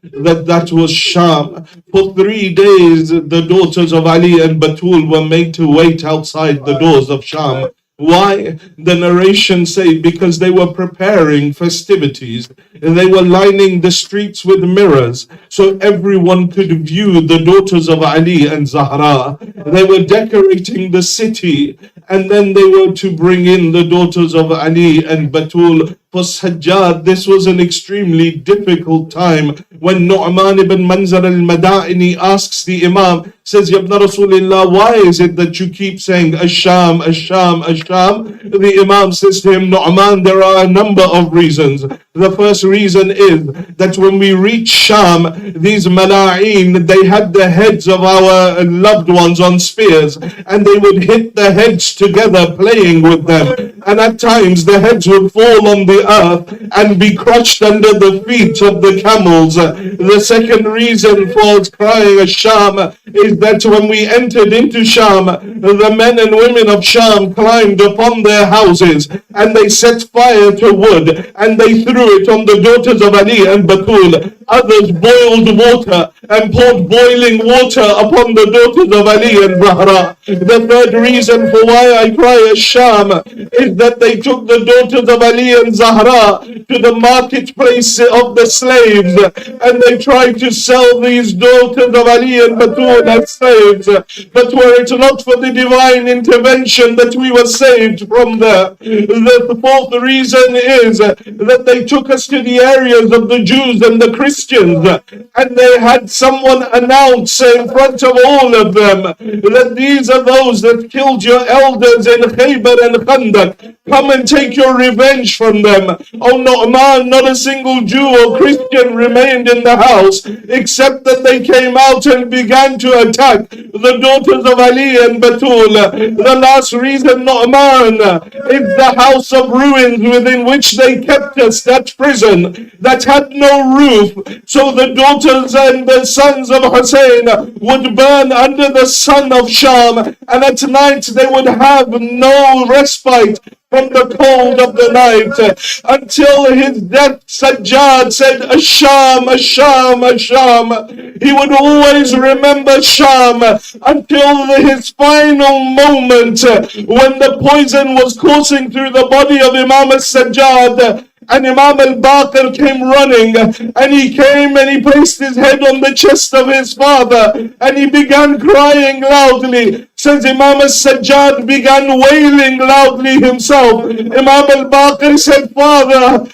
That was Sham. For 3 days, the daughters of Ali and Batul were made to wait outside the doors of Sham. Why? The narration say because they were preparing festivities. They were lining the streets with mirrors so everyone could view the daughters of Ali and Zahra. They were decorating the city and then they were to bring in the daughters of Ali and Batul. For Sajjad, this was an extremely difficult time. When Nu'man ibn Manzar al-Madaini asks the Imam, says, Ya Ibn Rasulullah, why is it that you keep saying Asham, Asham, Asham? The Imam says to him, Nu'man, there are a number of reasons. The first reason is that when we reach Sham, these Mala'in, they had the heads of our loved ones on spears and they would hit the heads together playing with them. And at times the heads would fall on the earth and be crushed under the feet of the camels. The second reason for crying Asham is that when we entered into Sham, the men and women of Sham climbed upon their houses and they set fire to wood and they threw it on the daughters of Ali and Batul. Others boiled water and poured boiling water upon the daughters of Ali and Zahra. The third reason for why I cry Asham is that they took the daughters of Ali and Zahra to the marketplace of the slaves, and they tried to sell these daughters of Ali and Batul as slaves. But were it not for the divine intervention that we were saved from there. The fourth reason is that they took us to the areas of the Jews and the Christians, and they had someone announce in front of all of them that these are those that killed your elders in Khaybar and Khandaq. Come and take your revenge from them. Oh Nu'man, not a single Jew or Christian remained in the house, except that they came out and began to attack the daughters of Ali and Batul. The last reason, Nu'man, is the house of ruins within which they kept us, that prison that had no roof. So the daughters and the sons of Hussein would burn under the sun of Sham, and at night they would have no respite from the cold of the night, until his death. Sajjad said, Asham, Asham, Asham. He would always remember Sham until his final moment, when the poison was coursing through the body of Imam al-Sajjad. And Imam al-Baqir came running, and he came and he placed his head on the chest of his father, and he began crying loudly. Says Imam al-Sajjad began wailing loudly himself. Imam al-Baqir said, Father,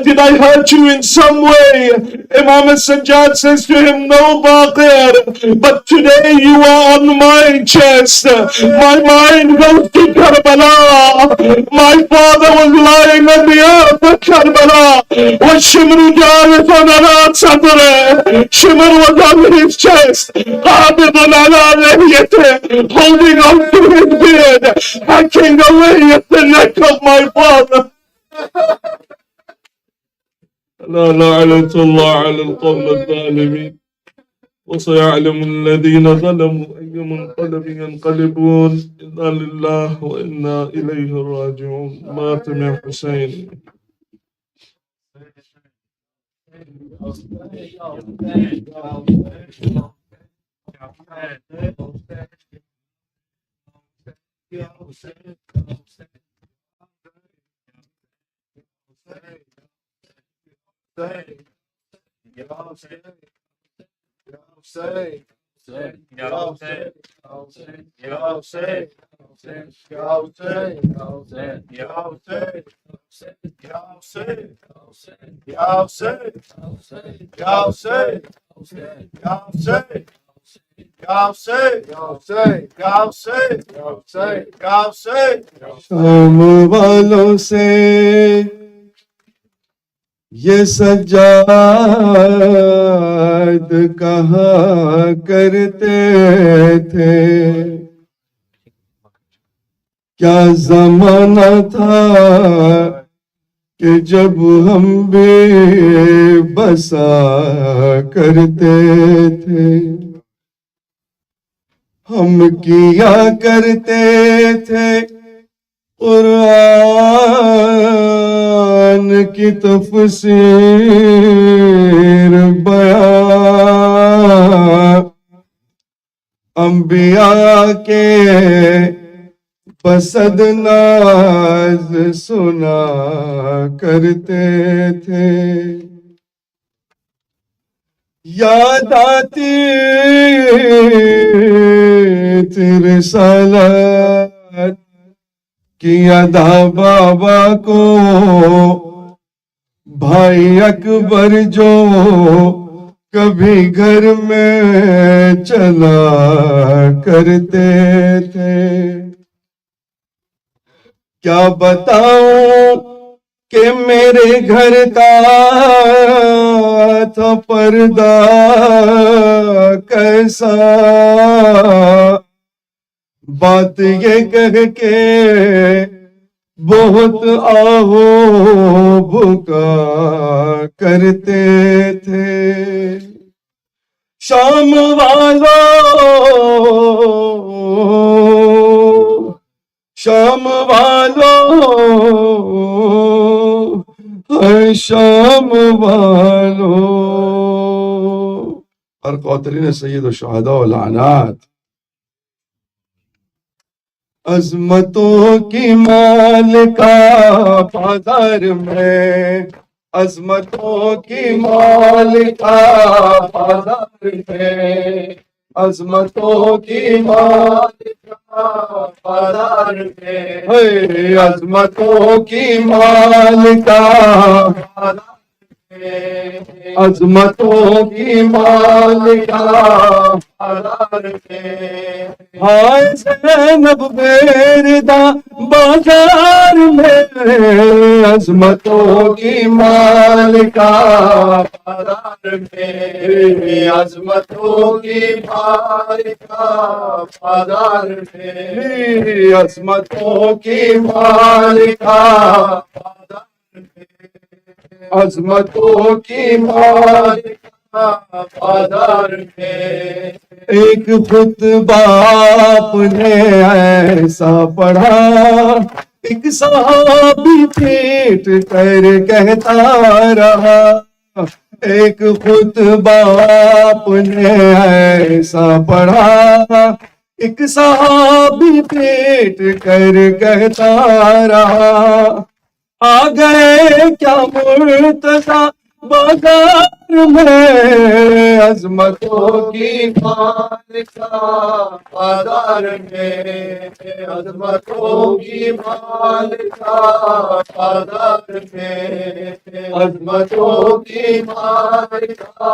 did I hurt you in some way? Imam al-Sajjad says to him, no, Baqir, but today you are on my chest. My mind goes to Karbala. My father was lying on the earth at Karbala. وَالشِّمْرُ جَارِثٌ عَلَى صَدْرِهِ. Shimr was on his chest. قَابِضٌ عَلَى لَحْيَتِهِ, holding on to his beard, hacking away at the neck of my father. لا لعنة الله على القوم الظالمين وسيعلم الذين ظلموا أي منقلب ينقلبون إنا لله وإنا إليه راجعون. ماتم يا حسين. शाम वालों से ये सज्जाद कहा करते थे, क्या जमाना था कि जब हम भी बसा करते थे। हम किया करते थे कुरान की तफसीर बयां, अंबिया के पसद नाज सुना करते थे। याद आती तेरे सालात की अदा बाबा को, भाई अकबर जो कभी घर में चला करते थे। क्या बताऊं कि मेरे घर का था पर्दा कैसा, बात ये कह के बहुत आहो भुका करते थे। शाम वालों, शाम वालों, शाम वालों। और कौतरीन सैयद शुहदा वल आनात। عظمتوں کی مالکہ بازار میں، عظمتوں کی مالکہ بازار میں، عظمتوں کی مالکہ بازار میں، ہے عظمتوں کی مالکہ بازار میں، عظمتوں کی مالکہ بازار میں، ہائے زینب بیردہ بازار میں، عظمتوں کی مالکہ بازار میں، عظمتوں کی مالکہ بازار میں، عظمتوں کی مالکہ بازار میں، عظمتوں کی مالکہ بازار میں، ایک خطبہ آپ نے ایسا پڑھا، ایک صحابی پیٹ کر کہتا رہا، ایک خطبہ آپ نے ایسا پڑھا، ایک صحابی پیٹ کر کہتا رہا، آ گئے کیا مرتضی بازار میں، عظمتوں کی مالکہ بازار میں، عظمتوں کی مالکہ بازار میں، عظمتوں کی مالکہ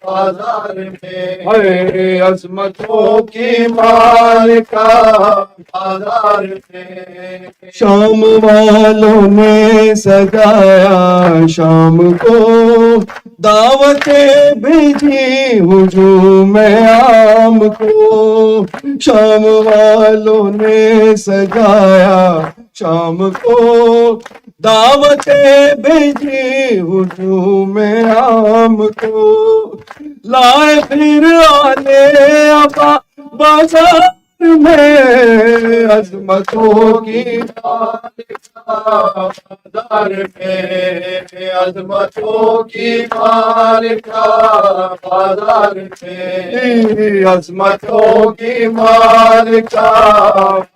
بازار میں، عظمتوں کی مالکہ بازار میں، شام والوں نے سجایا شام کو، دعوتیں بھیجی ہجوم عام کو، شام والوں نے سجایا شام کو، دعوتیں بھیجی ہجوم عام کو، لائے پھر آلے ابا بازار میں، عظمتوں کی مالکہ بازار میں، عظمتوں کی مالکہ بازار میں، عظمتوں کی مالکہ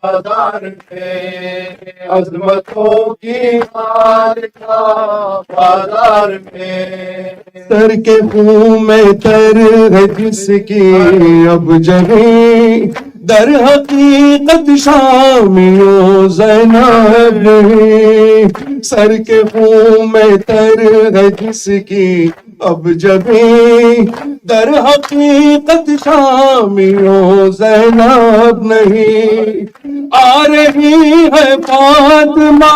بازار میں، عظمتوں کی مالکہ بازار میں، سر کے منہ میں تر ہے جس کی اب جبیں، در حقیقت شامیوں زینب نہیں، سر کے منہ میں تر ہے جس کی اب جبیں، در حقیقت شامیوں زینب نہیں، آ رہی ہے فاطمہ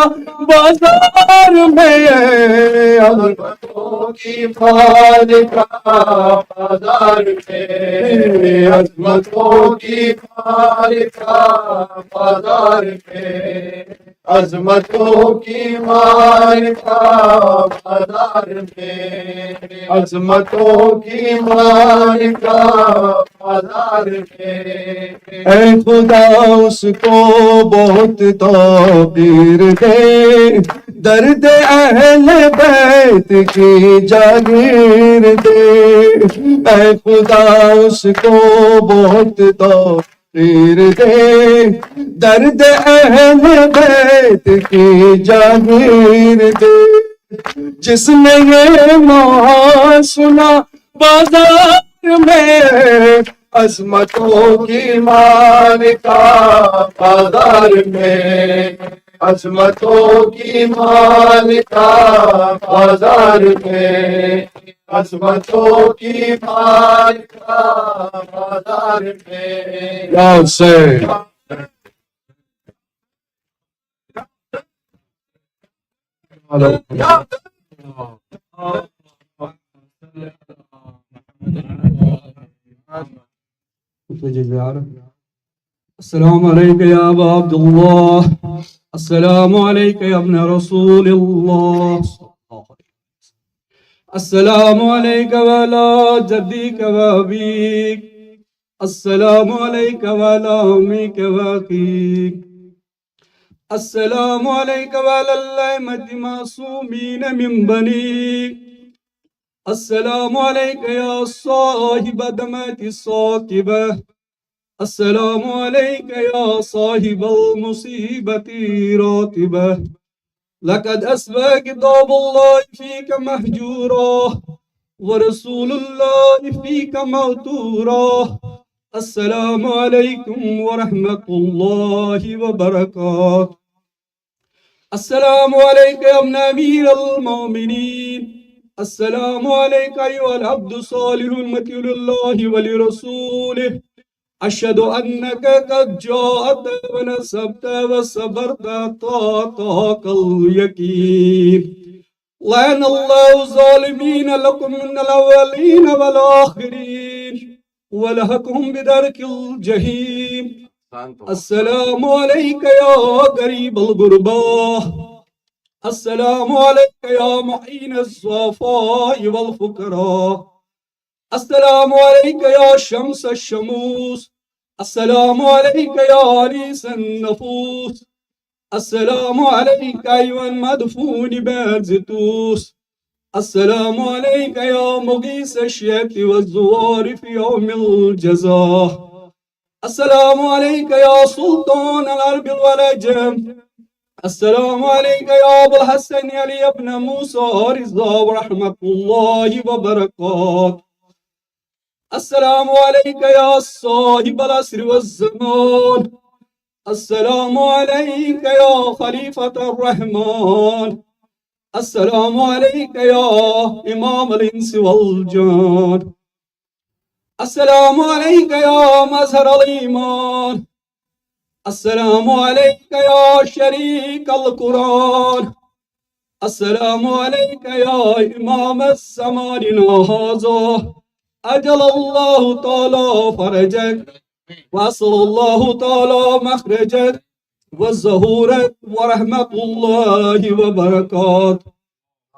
بازار میں، عظمتوں کی مالکہ بازار میں، عظمتوں کی مالکہ بازار میں، عظمتوں کی مالکہ بازار میں، عظمتوں کی مالکہ بازار میں، اے خدا اس کو بہت توقیر دے، درد اہل بیت کی جاگیر دے، اے خدا اس کو بہت توقیر دے، درد اہل بیت کی جاگیر دے، جس نے یہ نوحہ سنا بازار میں، عظمتوں کی مالکہ بازار میں، عظمتوں کی مالکہ بازار میں، عظمتوں کی مالکہ بازار میں، یاد سے السلام علیکم یا ابا عبداللہ، السلام علیکم یا ابن رسول اللہ، السلام علیکم وعلا جدیک و ابیک، السلام علیکم وعلا امیک و اخیک، السلام علیکم وعلا الائمة معصومین من بنیک، السلام علیکم یا صاحب دمت الصاکبہ، السلام عليك يا صاحب المصيبة راتبة لقد أسبى كتاب الله فيك مهجورا ورسول الله فيك موتورا السلام عليكم ورحمة الله وبركاته. السلام عليك يا ابن أمير المؤمنين. السلام عليك أيها العبد الصالح المتي لله ولرسوله. أشهد أنك قد جاءت ونسبت وصبرت طاقك اليقين. لعن الله الظالمين لكم من الأولين والآخرين ولهكم بدرك الجحيم. السلام عليك يا قريب الغرباء. السلام عليك يا معين الضعفاء والفقراء. السلام عليك يا شمس الشموس. السلام عليك يا أنيس النفوس. السلام عليك أيها المدفون بالزتوس. السلام عليك يا مغيث الشيخ والزوار في يوم الجزاء. السلام عليك يا سلطان الأرض والعجم. السلام عليك يا أبو الحسن علي بن موسى رضا ورحمة الله وبركاته. السلام عليك يا صاحب العصر والزمان. السلام عليك يا خليفة الرحمن. السلام عليك يا إمام الإنس والجان. السلام عليك يا مظهر الإيمان. السلام عليك يا شريك القرآن. السلام عليك يا إمام الزمان هذا. أجل الله تعالى فرجك وأسأل الله تعالى مخرجك والزهورك ورحمة الله وبركاته.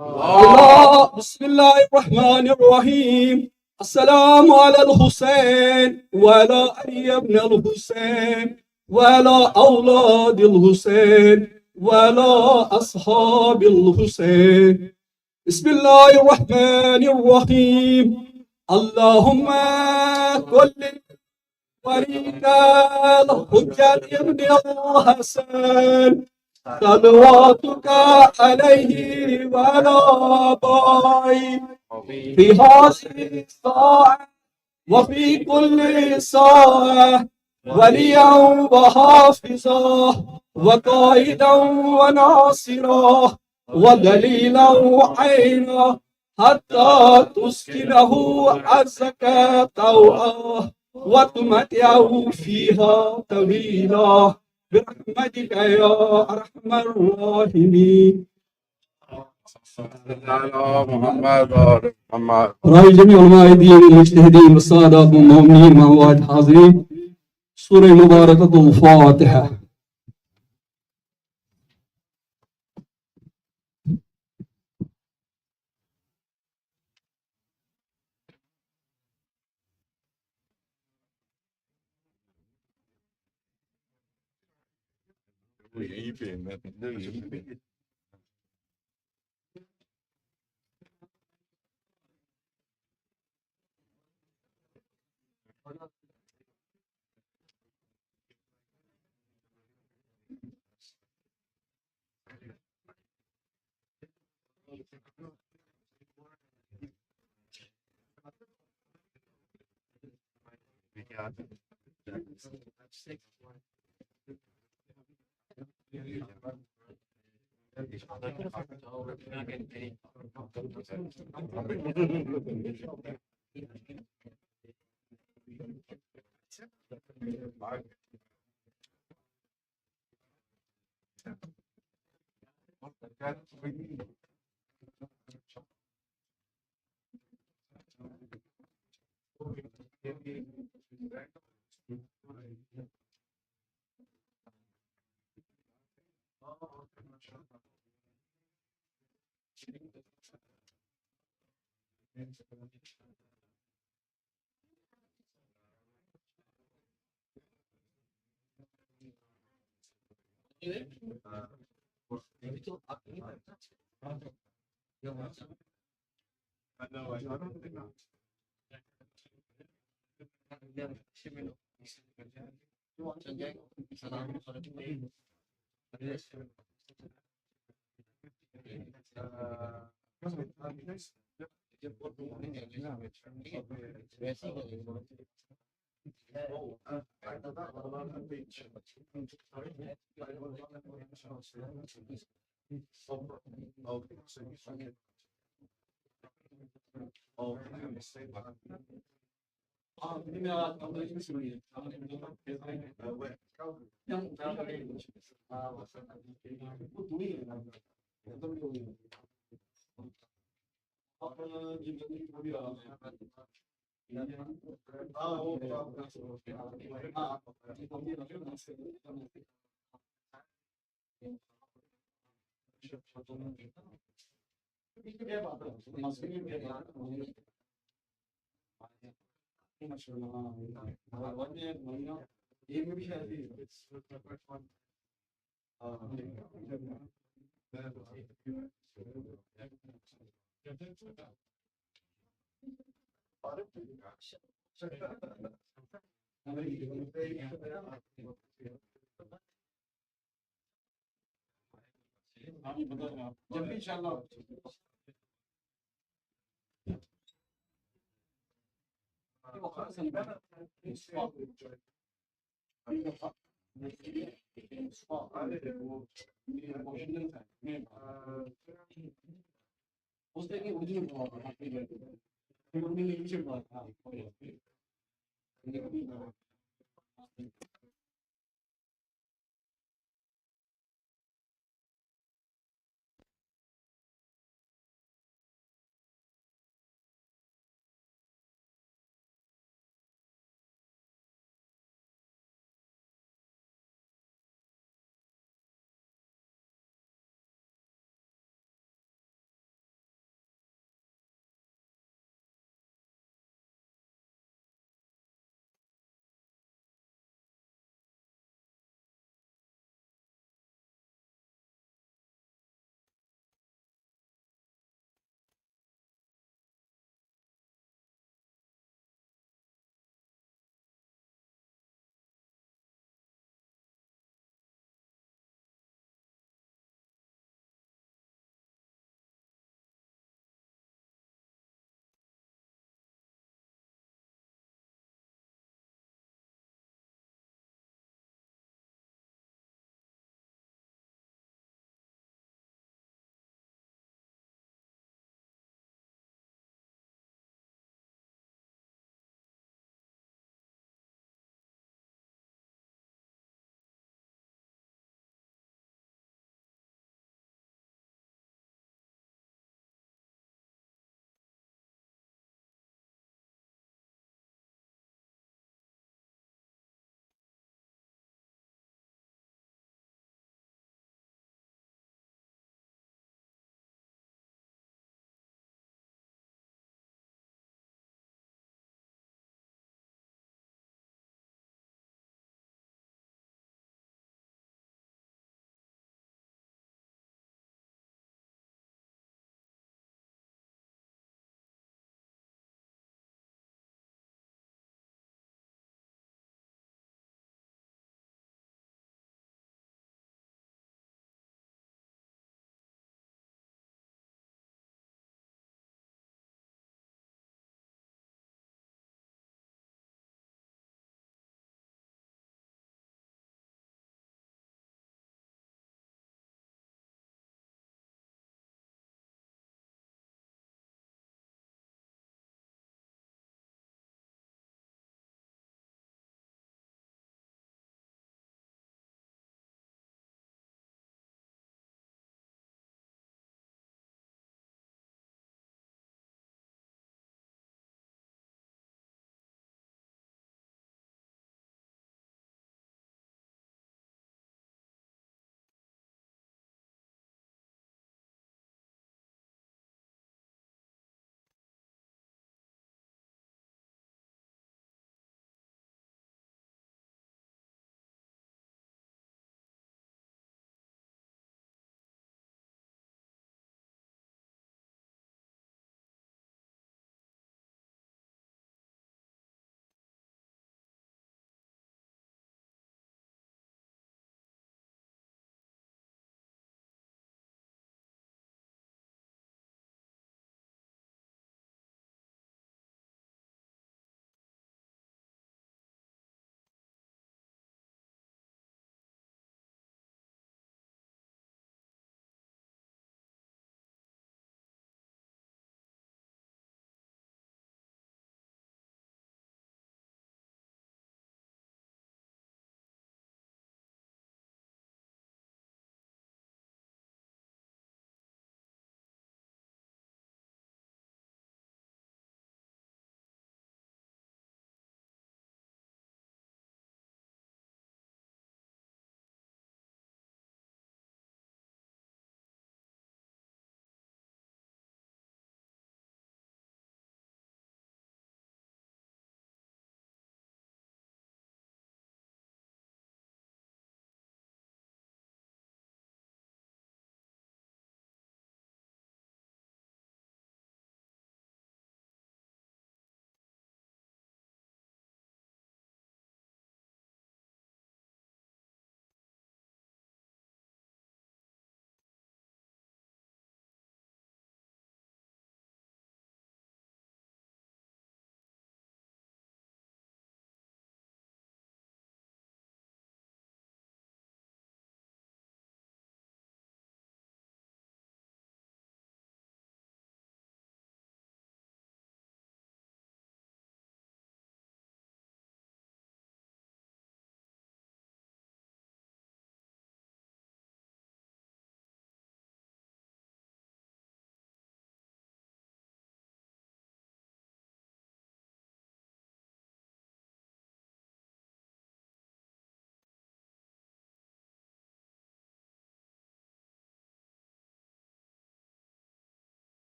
الله بسم الله الرحمن الرحيم. السلام على الحسين وعلى علي بن الحسين وعلى أولاد الحسين وعلى أصحاب الحسين. بسم الله الرحمن الرحيم. اللهم كل وليك الحجة ابن الحسن صلواتك عليه وعلى آبائه في هذه الساعة وفي كل ساعة وليا وحافظا وقائدا وناصرا ودليلا وعينا حتى تسكنه عزك طوعا وتمتعه فيها طويلا برحمتك يا أرحم الراحمين. رأي جميع علماء الدين المجتهدين والسادات والمؤمنين مع واحد حاضرين. سورة مباركة الفاتحة.